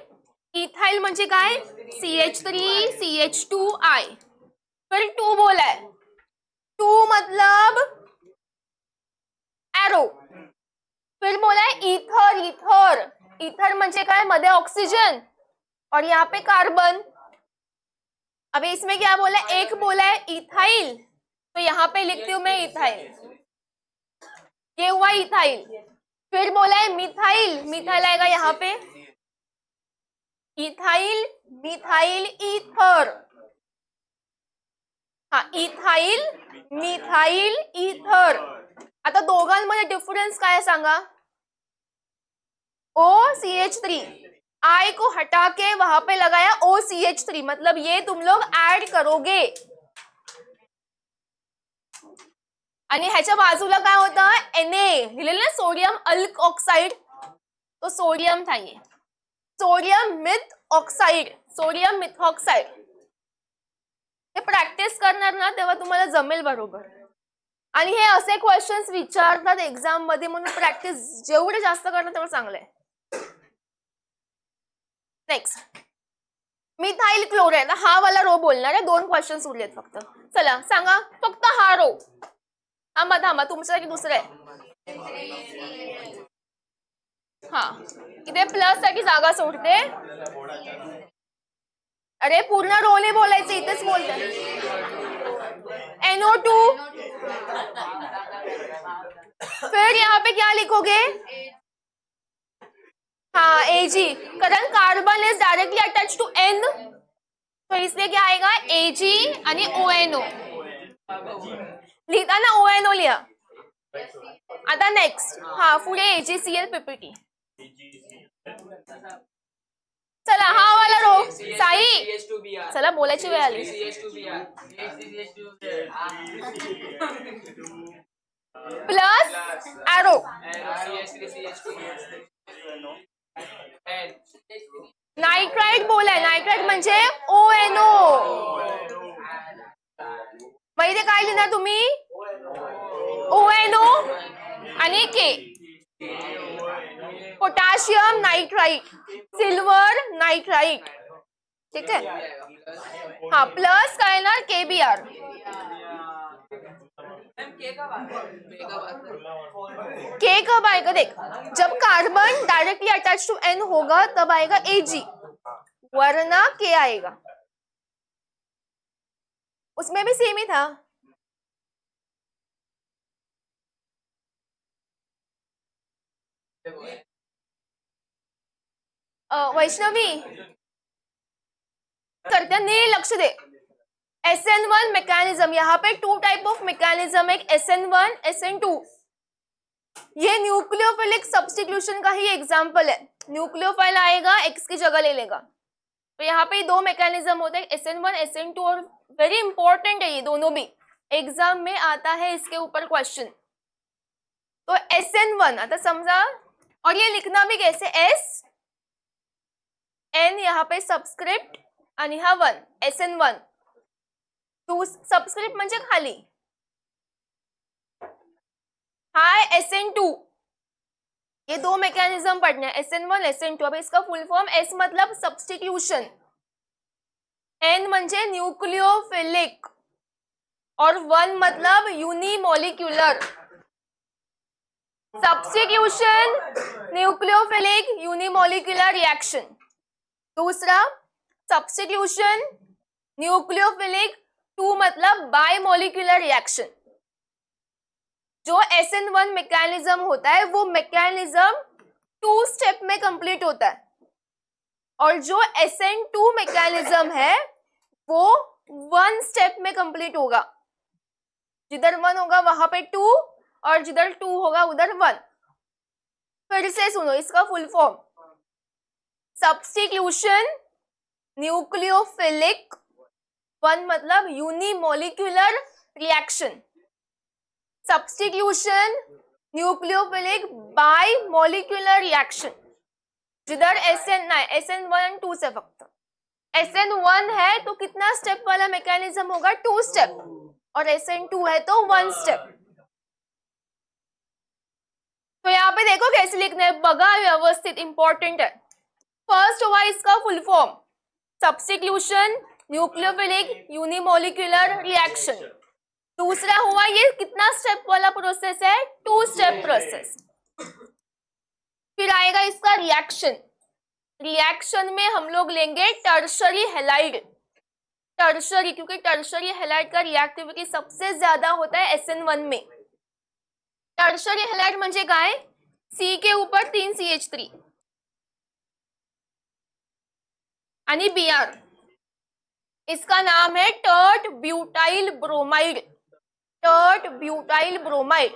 इथाइल म्हणजे काय, CH3 CH2I. फिर 2 बोला है, 2 मतलब एरो. फिर बोला है ईथर. ईथर ईथर म्हणजे काय, मध्ये ऑक्सीजन और यहाँ पे कार्बन. अब इसमें क्या बोला है, एक बोला है इथाइल, तो यहाँ पे लिखती हूं मैं इथाइल, ये हुआ इथाइल. फिर बोला है मिथाइल, मिथाइल आएगा यहाँ पे, इथाइल मिथाइल ईथर. हाँ इथाइल मिथाइल ईथर. आता दोघांमध्ये डिफरेंस काय सांगा, OCH3, I को हटा के वहां पे लगाया OCH3, मतलब ये तुम लोग ऐड करोगे. आणि ह्याच्या बाजूला काय होतं, Na लिहिलेलं ना, सोडियम अल्क ऑक्साइड, तो सोडियम था ये, sodium methoxide, sodium methoxide. हे प्रॅक्टिस करणार ना तेव्हा तुम्हाला जमेल बरोबर. आणि हे असे क्वेश्चन्स विचारतात एक्झाम मध्ये, म्हणून प्रॅक्टिस जेवढे जास्त करणार तेवढं चांगलं आहे. नेक्स्ट मिथाइल क्लोराइड, हा वाला रो बोलणार आहे, 2 क्वेश्चन्स उरलेत फक्त. चला सांगा फक्त हा रो. थांबा थांबा, तुमच्यासाठी दुसरं आहे. हा इथे प्लस साठी जागा सोडते. अरे पूर्ण रो नाही बोलायचं, इथेच बोलते. NO2. फिर यहाँ पे क्या लिखोगे, हाँ Ag, कारण carbon is directly attach to N, तो इसलिए क्या आएगा Ag आणि ONO. लिहिताना ONO लिहा. आता नेक्स्ट हा पुढे AgCl PPT. चला हा वाला रो साई, चला बोलायची वेळ आली. प्लस एरो, नाइट्राइड बोलाय, नाइट्राइड म्हणजे ONO. मग इथे काय लिहिणार तुम्ही, ONO आणि K. Potassium nitride, silver nitride, ठीक आहे. हा प्लस काय ना KBr. K कब आएगा, देख जब carbon directly attach to N होगा तब आएगा Ag, वरना K आएगा. उसमें भी सेम ही था. वैष्णवी करते नील लक्ष दे. SN1 मैकेनिज्म, यहाँ पे 2 टाइप ऑफ मैकेनिज्म, एक SN1 SN2. ये न्यूक्लियोफिलिक सब्स्टिट्यूशन का ही एग्जाम्पल है. न्यूक्लियोफाइल आएगा X की जगह ले लेगा, तो यहाँ पे 2 मैकेनिज्म होते हैं, SN1 SN2, और वेरी इंपॉर्टेंट है ये दोनों भी. एग्जाम में आता है इसके ऊपर क्वेश्चन। तो SN1 आता समझा, और ये लिखना भी कैसे, SN यहाँ पे सबस्क्रिप्ट आणि हा 1 SN1, टू सबस्क्रिप्ट म्हणजे खाली, हाय SN2, ये दो मैकेनिज्म पढ़ना है, SN1 SN2। अब इसका फुल फॉर्म, S मतलब सब्स्टिट्यूशन, N म्हणजे न्यूक्लियोफिलिक और 1 मतलब unimolecular. Substitution, nucleophilic, unimolecular reaction. दूसरा सब्स्टिट्यूशन, न्यूक्लियोफिलिक, 2 मतलब बायमोलिक्यूलर रिएक्शन। जो SN1 मैकेनिज्म होता है वो मैकेनिज्म 2 स्टेप में कंप्लीट होता है, और जो SN2 मैकेनिज्म है वो 1 स्टेप में कंप्लीट होगा। जिधर 1 होगा वहां पे 2, और जिधर 2 होगा उधर 1। फिर से सुनो इसका फुल फॉर्म, सब्स्टिट्यूशन, न्यूक्लियोफिलिक, 1 मतलब unimolecular reaction, substitution, nucleophilic, bimolecular reaction. जिधर SN1 2 से फक्त SN1 है तो कितना स्टेप वाला मैकेनिज्म होगा, 2 स्टेप, और SN2 है तो 1 स्टेप। तो यहाँ पे देखो कैसे लिखना है, बगा व्यवस्थित, इंपॉर्टेंट है। फर्स्ट हुआ इसका full form, substitution, nucleophilic, unimolecular reaction. दूसरा हुआ ये कितना स्टेप वाला प्रोसेस है, 2 स्टेप प्रोसेस। फिर आएगा इसका रिएक्शन। रिएक्शन में हम लोग लेंगे टर्शरी हैलाइड, टर्शरी, क्योंकि टर्शरी हैलाइड का रिएक्टिविटी सबसे ज्यादा होता है SN1 में। टर्शरी हैलाइड म्हणजे काय, C के ऊपर 3 CH3 आणि Br, इसका नाम है tert butyl bromide, tert butyl bromide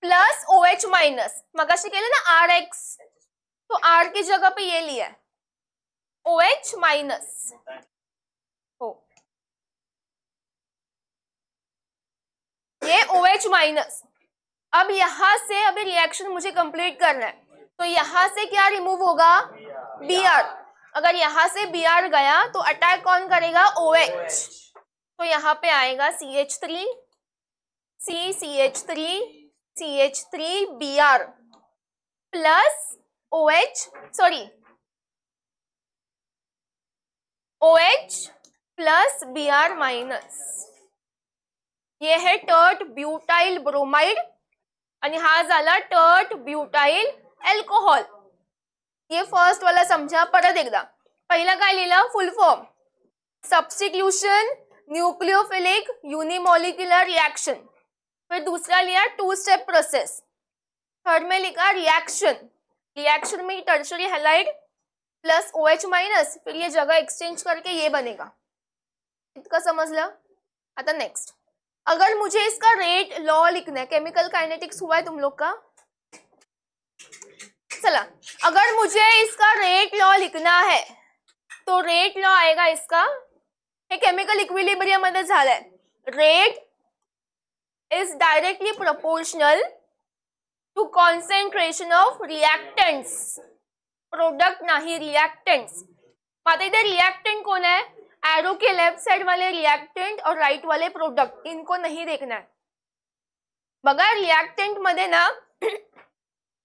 plus OH minus. मगाशी केलं ना RX, तो R की जगह पे ये लिया है OH माइनस हो, ये OH माइनस। अब यहां से अभी रिएक्शन मुझे कंप्लीट करना है, तो यहां से क्या रिमूव होगा, Br। अगर यहां से Br गया तो अटैक कौन करेगा, OH। तो यहाँ पे आएगा CH3, CH3, CH3 Br plus OH, sorry OH plus Br minus. ये है टर्ट ब्यूटाइल ब्रोमाइड आणि हा झाला टर्ट ब्यूटाइल अल्कोहोल। ये फर्स्ट वाला समझा, परत एकदा। पहिला काय लिहिलं, full form, substitution, nucleophilic, unimolecular reaction. फिर दूसरा लिया 2 स्टेप प्रोसेस। थर्ड में लिखा रिएक्शन, रिएक्शन में tertiary halide plus OH minus, फिर ये जगह एक्सचेंज करके ये बनेगा। इतना समझला। आता नेक्स्ट, अगर मुझे इसका रेट लॉ लिखना है, केमिकल काइनेटिक्स हुआ है तुम लोग का, चला, अगर मुझे इसका रेट लॉ लिखना है तो रेट लॉ आएगा इसका, हे केमिकल इक्विलिब्रियम मध्ये झालंय, rate is directly proportional to concentration of reactants, product नाही रिएक्टेंट्स। आता इधर रिएक्टेंट कौन है, एरो के लेफ्ट साइड वाले रिएक्टेंट और राइट वाले प्रोडक्ट, इनको नहीं देखना है। बघा रिएक्टेंट मध्ये ना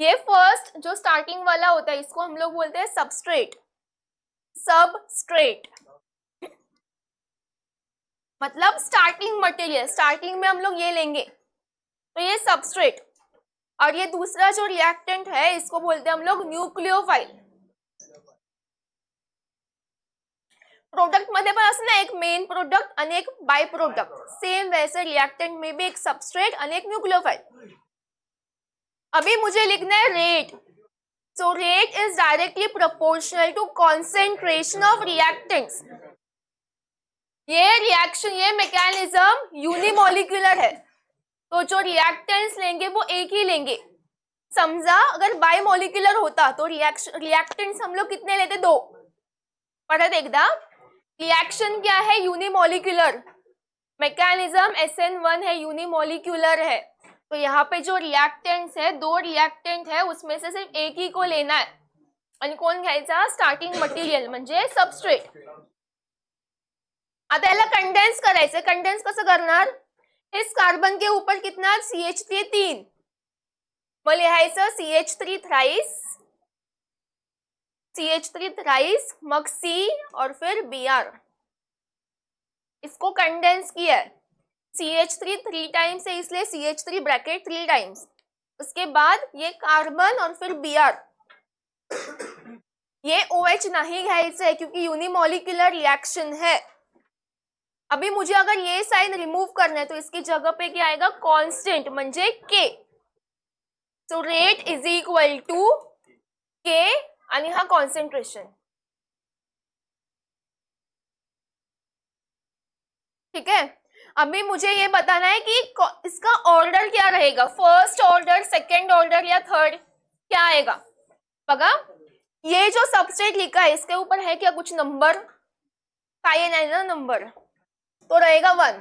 ये फर्स्ट जो स्टार्टिंग वाला होता है इसको हम लोग बोलते हैं सबस्ट्रेट, सबस्ट्रेट मतलब स्टार्टिंग मटेरियल, स्टार्टिंग में हम लोग ये लेंगे तो ये सबस्ट्रेट। और ये दूसरा जो रिएक्टेंट है इसको बोलते हैं हम लोग न्यूक्लियोफाइल। प्रोडक्ट मध्ये पण असं ना एक मेन प्रोडक्ट आणि एक बाय प्रोडक्ट, सेम वैसे रिएक्टेंट में भी एक सबस्ट्रेट आणि एक न्यूक्लियोफाइल। अभी मुझे लिखना है rate, so rate is directly proportional to concentration of reactants. ये रिएक्शन, ये मैकेनिज्म यूनिमोलिक्यूलर है, तो जो रिएक्टेंट्स लेंगे वो एक ही लेंगे। समझा, अगर बायमोलिक्यूलर होता तो रिएक्टेंट्स हम लोग कितने लेते, 2। परत एकदा, रिएक्शन क्या है, यूनिमोलिक्यूलर, मैकेनिज्म SN1 है, यूनिमोलिक्यूलर है, तो यहाँ पे जो रिएक्टेंट्स है, 2 रिएक्टेंट है, उसमें से सिर्फ एक ही को लेना है आणि कोण घ्यायचा, स्टार्टिंग मटेरियल म्हणजे सबस्ट्रेट. आता याला कंडेन्स करायचं. कंडेन्स कसं करणार, इस कार्बन के ऊपर कितना CH3 3, मग लिहायचं CH3 थ्राइस, CH3 थ्राइस, मग C और फिर Br. इसको कंडेंस किया है. CH3 3 टाइम्स है, इसलिए CH3 ब्रैकेट 3 टाइम्स. उसके बाद ये कार्बन और फिर Br. ये OH नहीं घ्यायचं है क्योंकि यूनिमोलिक्यूलर रिएक्शन है. अभी मुझे अगर ये साइन रिमूव करना है तो इसकी जगह पे क्या आएगा, कांस्टेंट म्हणजे K. So rate is equal to K आणि हा कॉन्सेंट्रेशन. ठीक है. अभी मुझे ये बताना है कि इसका ऑर्डर क्या रहेगा, फर्स्ट ऑर्डर, सेकेंड ऑर्डर या थर्ड, क्या आएगा. बघा ये जो सबस्ट्रेट लिखा है इसके ऊपर है क्या कुछ नंबर, काय नाही ना नंबर, तो रहेगा 1.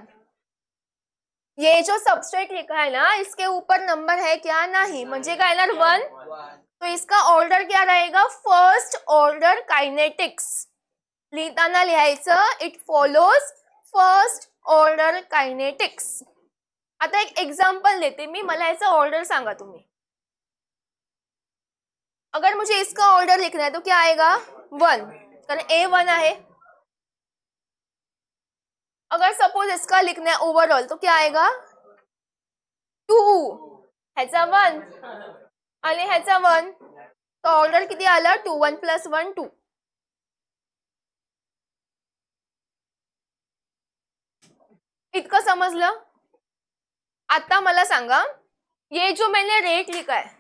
ये जो सबस्ट्रेट लिखा है ना इसके ऊपर नंबर है क्या, नहीं, म्हणजे काय येणार 1. तो इसका ऑर्डर क्या रहेगा, फर्स्ट ऑर्डर कायनेटिक्स. लिहिताना लिहायचं it follows first order kinetics. आता एक एग्जांपल देते मी, मला याचा ऑर्डर सांगा तुम्ही. अगर मुझे इसका ऑर्डर लिखना है तो क्या आएगा 1, कारण A1 आहे. अगर सपोज इसका लिखना है ओवरऑल तो क्या आएगा 2, ह्याचा 1 आणि ह्याचा 1, तो ऑर्डर किती आला 2, 1 + 1 2. इतकं समजलं. आता मला सांगा, ये जो मैंने रेट लिखा है,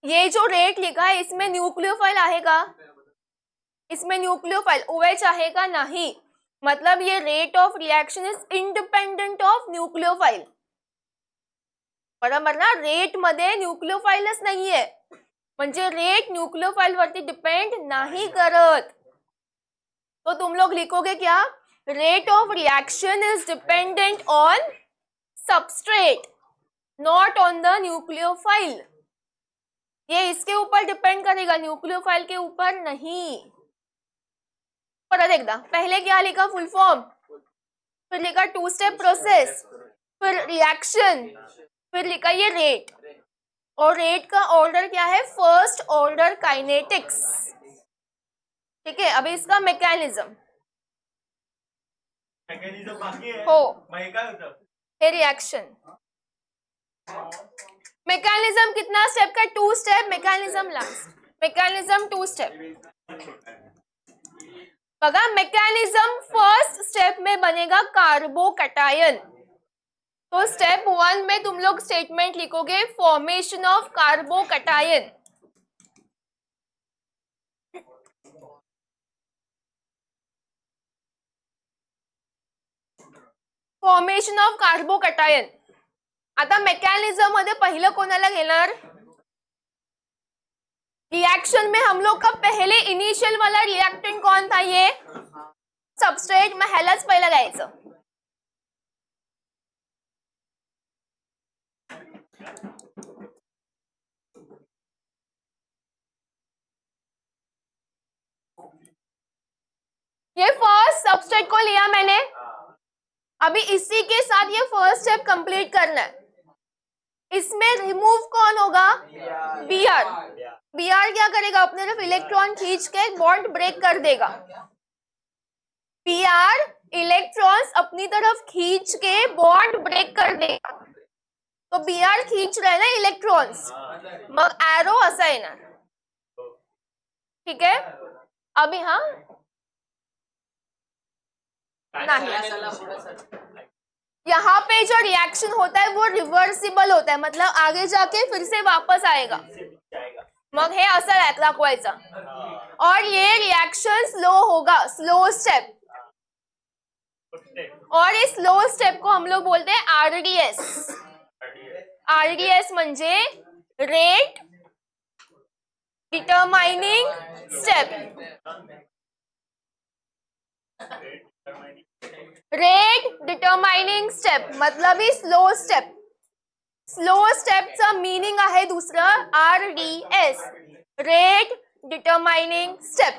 ये जो रेट लिखा है इसमें न्यूक्लियोफाइल आहे का, इसमें न्यूक्लियोफाइल OH आहे का, नहीं. मतलब ये rate of reaction is independent of nucleophile. बरोबर ना, रेट मध्ये न्यूक्लियोफाइलच नाहीये, म्हणजे रेट न्यूक्लियोफाइल वरती डिपेंड नहीं करत. तो तुम लोग लिखोगे क्या, rate of reaction is dependent on substrate, not on the nucleophile. ये इसके ऊपर डिपेंड करेगा, न्यूक्लियोफाइल के ऊपर नहीं. परत एकदा, पहले क्या लिखा फुल फॉर्म, फिर लिखा 2 स्टेप प्रोसेस, फिर रिएक्शन, फिर लिखा ये रेट, और रेट का ऑर्डर क्या है, फर्स्ट ऑर्डर काइनेटिक्स. ठीक है. अभी इसका मैकेनिज्म बाकी है. हो, ये रिएक्शन. मैकेनिज्म कितना स्टेप का, 2 step. Mechanism last, mechanism 2 step. बघा मैकेनिज्म फर्स्ट स्टेप में बनेगा कार्बोकैटायन. तो स्टेप 1 में तुम लोग स्टेटमेंट लिखोगे formation of carbocation. Formation of carbocation. आता मेकॅनिझम मध्ये पहिलं कोणाला घेणार, रिएक्शन में हम लोग का पहले इनिशियल वाला रिएक्टेंट कौन था, ये सबस्ट्रेट. में ह्यालाच पहिलं घ्यायचं. ये फर्स्ट सबस्ट्रेट को लिया मैंने, अभी इसी के साथ ये फर्स्ट स्टेप कंप्लीट करना है. इसमें रिमूव कौन होगा, Br. Br क्या करेगा, अपने तरफ इलेक्ट्रॉन खींच के बॉन्ड ब्रेक कर देगा. Br इलेक्ट्रॉन्स अपनी तरफ खींच के बॉन्ड ब्रेक कर देगा. तो Br खींच रहे ना इलेक्ट्रॉन्स, मग एरो असा येणार. ठीक है. अभी हाँ नहीं, यहाँ पे जो रिएक्शन होता है वो रिवर्सिबल होता है, मतलब आगे जाके फिर से वापस आएगा. मग हे असं दाखवायचं. और ये रिएक्शन स्लो होगा, स्लो स्टेप. और इस स्लो स्टेप को हम लोग बोलते हैं RDS. RDS म्हणजे rate determining step. Rate determining step मतलब ही स्लो स्टेप. स्लो स्टेपचं मीनिंग आहे दुसरं RDS, रेट डिटरमाइनिंग स्टेप.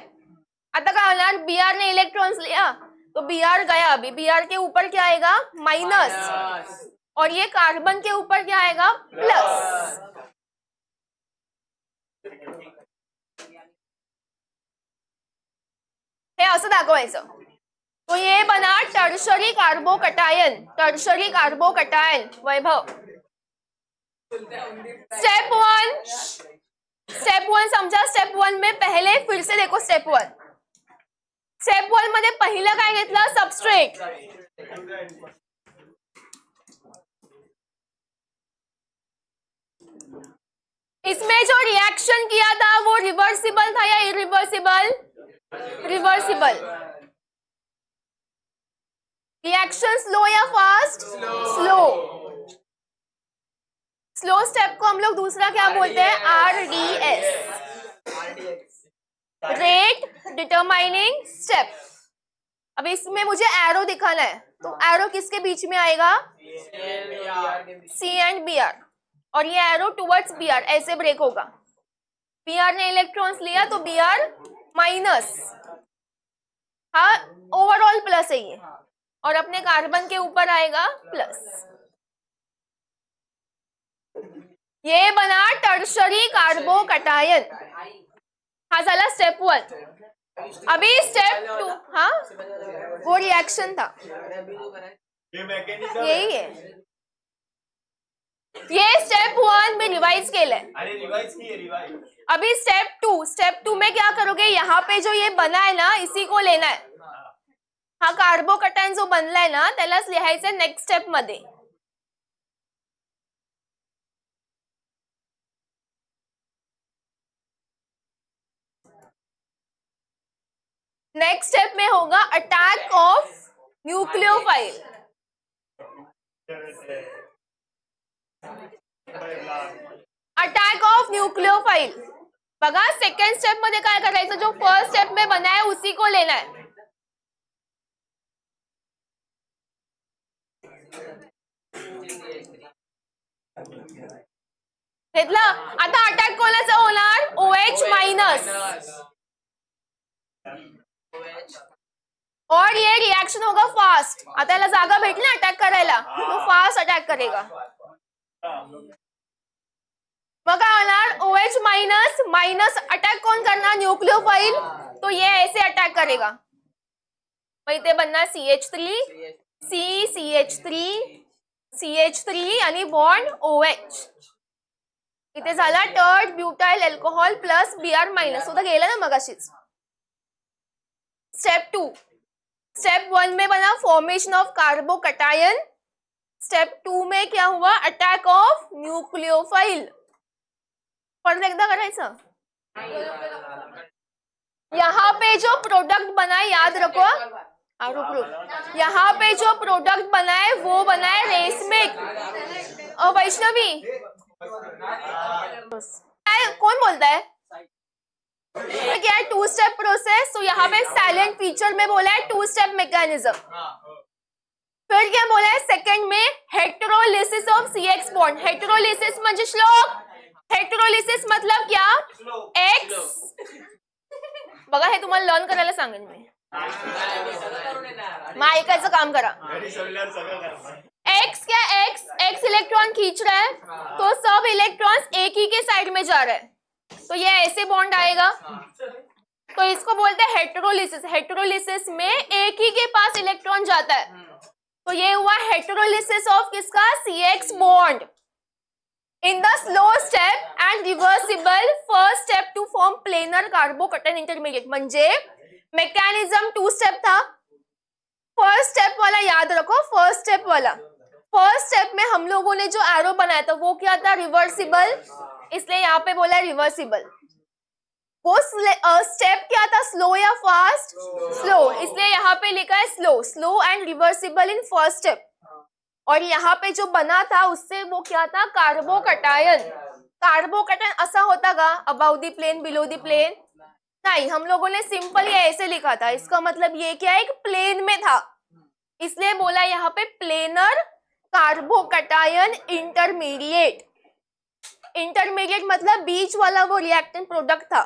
आता काय होणार, Br ने इलेक्ट्रॉन्स लिया तो Br गया, अभी Br के ऊपर क्या आएगा माइनस, और ये कार्बन के ऊपर क्या आएगा प्लस. हे असं दाखवायचं. तो ये बना टर्शरी कार्बोकटायन, टर्शरी कार्बोकटायन. वैभव स्टेप वन समझा. स्टेप वन में पहले फिर से देखो स्टेप वन. स्टेप वन मध्ये पहिलं काय घेतलं सबस्ट्रेट. इसमें जो रिएक्शन किया था वो रिवर्सिबल था या इरिवर्सिबल? रिवर्सिबल. रिएक्शन स्लो या फास्ट? स्लो. स्लो स्टेप को हम लोग दूसरा क्या बोलते हैं RDS, रेट डिटरमाइनिंग स्टेप. अब इसमें मुझे एरो दिखाना है, तो एरो किसके बीच में आएगा C एंड Br, और ये एरो टुवर्ड्स Br ऐसे ब्रेक होगा. Br ने इलेक्ट्रॉन्स लिया तो Br माइनस, हाँ ओवरऑल प्लस है ये, और अपने कार्बन के ऊपर आएगा प्लस. ये बना टर्शरी कार्बोकटायन. हा झाला स्टेप वन. अभी स्टेप टू, हाँ वो रिएक्शन था, यही है. ये स्टेप वन में रिवाइज केलंय. अभी स्टेप टू में क्या करोगे, यहाँ पे जो ये बना है ना इसी को लेना है. हा कार्बोकटायन जो बनलाय ना त्यालाच लिहायचं नेक्स्ट स्टेप मध्ये. नेक्स्ट स्टेप में होगा attack of nucleophile. Attack of nucleophile. बघा सेकंड स्टेप मध्ये काय करायचं, जो फर्स्ट स्टेप में बना है उसी को लेना है. घेतला. आता अटॅक कोणाचा होणार OH माइनस, और ये रिएक्शन होगा फास्ट. आता याला जागा भेटली ना अटॅक करायला, तो फास्ट अटॅक करेगा. मग काय होणार OH माइनस माइनस अटॅक कौन करना न्यूक्लियोफाइल, तो ये ऐसे अटॅक करेगा. मग इथे बनणार CH3 CH3 आणि बॉन्ड OH. इथे झाला tert butyl alcohol plus Br minus. उधर गेला ना मगाशीच. Step to. स्टेप वन में बना formation of carbocation. Step two में क्या हुआ अटैक ऑफ न्यूक्लियोफाइल. परत एकदा करायचं. यहाँ पे जो प्रोडक्ट बना है याद रखो, रुक. यहाँ पे जो प्रोडक्ट बना है वो बना है रेसमिक. वैष्णवी कौन बोलता है क्या है टू स्टेप प्रोसेस. तो यहाँ पे साइलेंट फीचर में बोला है टू स्टेप मैकेनिज्म. फिर क्या बोला है सेकंड में हेटेरोलिसिस ऑफ CX बॉन्ड. हेटेरोलिसिस म्हणजे श्लोक, हेटेरोलिसिस मतलब क्या X. बघा हे तुम्हाला लर्न करायला सांगेन मी. मग ऐकायचं काम करा. X क्या X इलेक्ट्रॉन खींच रहा है तो सब इलेक्ट्रॉन्स एक ही के साइड में जा रहे हैं, तो ये ऐसे बॉन्ड आएगा. तो इसको बोलते हैं हेटेरोलिसिस. हेटेरोलिसिस में एक ही के पास इलेक्ट्रॉन जाता है, तो ये हुआ हेटेरोलिसिस ऑफ किसका CX bond. In the slow step and reversible first step to form planar carbocation intermediate. म्हणजे मैकेनिज्म टू स्टेप था. फर्स्ट स्टेप वाला याद रखो, फर्स्ट स्टेप वाला. फर्स्ट स्टेप में हम लोगों ने जो एरो बनाया था वो क्या था रिवर्सिबल, इसलिए यहाँ पे बोला रिवर्सिबल. वो स्टेप क्या था स्लो या फास्ट? स्लो, इसलिए यहाँ पे लिखा है slow and reversible in first step. और यहाँ पे जो बना था उससे वो क्या था कार्बोकटायन. कार्बोकटायन असा होता का about the plane below the plane. नहीं, हम लोगों ने सिंपल ये ऐसे लिखा था, इसका मतलब ये क्या है, एक प्लेन में था, इसलिए बोला यहाँ पे प्लेनर कार्बोकटायन इंटरमीडिएट। इंटरमीडिएट मतलब बीच वाला वो रिएक्टेंट प्रोडक्ट था।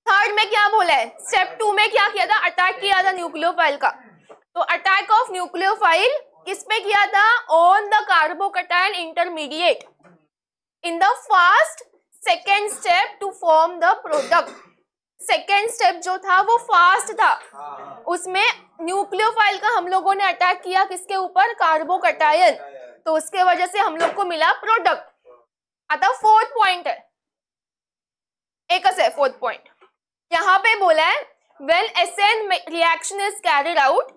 थर्ड में क्या बोला है, स्टेप 2 में क्या किया था, अटैक किया था न्यूक्लियोफाइल का। तो अटैक ऑफ न्यूक्लियोफाइल किस पे किया था, on the carbocation intermediate in the first second step to form the product. Second step जो था वो फास्ट था, उसमें न्यूक्लियोफाइल का हम लोगों ने अटैक किया किसके ऊपर, कार्बोकटायन, तो उसके वजह से हम लोग को मिला प्रोडक्ट। आता फोर्थ पॉइंट है, एक है फोर्थ पॉइंट, यहाँ पे बोला है when SN reaction is carried out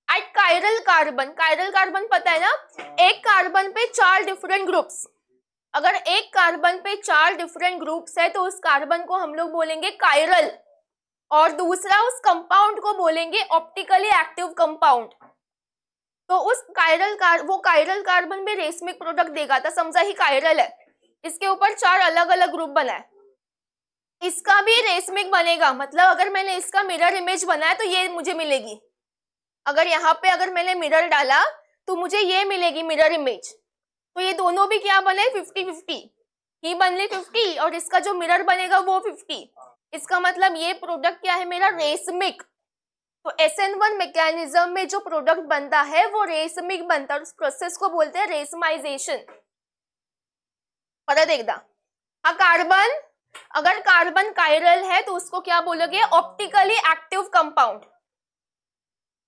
at chiral carbon. Chiral carbon पता है ना, एक कार्बन पे 4 डिफरेंट ग्रुप्स, अगर एक कार्बन पे 4 डिफरेंट ग्रुप्स है तो उस कार्बन को हम लोग बोलेंगे कायरल, और दूसरा उस कंपाउंड को बोलेंगे ऑप्टिकली एक्टिव कंपाउंड। तो उस वो कायरल कार्बन में रेशमिक प्रोडक्ट देगा था, समझा ही कायरल है, इसके ऊपर 4 अलग अलग ग्रुप बना है, इसका भी रेशमिक बनेगा, मतलब अगर मैंने इसका मिरर इमेज बनाया तो ये मुझे मिलेगी, अगर यहाँ पे अगर मैंने मिरर डाला तो मुझे ये मिलेगी मिरर इमेज। तो ये दोनों भी क्या बने, 50-50 ही बन 50, और इसका जो मिरर बनेगा वो 50। इसका मतलब ये प्रोडक्ट क्या है मेरा, रेशमिक। तो SN1 मैकेनिज्म में जो प्रोडक्ट बनता है वो रेशमिक बनता है, उस प्रोसेस को बोलते हैं रेशमाइजेशन। पता देखदा, हाँ कार्बन, अगर कार्बन कायरल है तो उसको क्या बोलोगे, ऑप्टिकली एक्टिव कंपाउंड,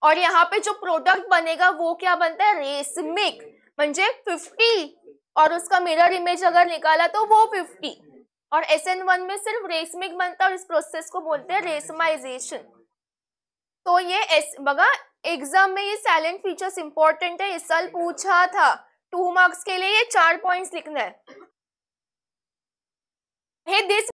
और यहाँ पे जो प्रोडक्ट बनेगा वो क्या बनता है, रेशमिक, म्हणजे 50, और उसका मिरर इमेज अगर निकाला तो वो 50, और SN1 में सिर्फ रेशमिक बनता है और इस प्रोसेस को बोलते हैं रेशमाइजेशन। तो ये बघा एग्जाम में ये साइलेंट फीचर्स इंपॉर्टेंट है, इस साल पूछा था 2 मार्क्स के लिए, ये 4 पॉइंट्स लिखना है। Hey, this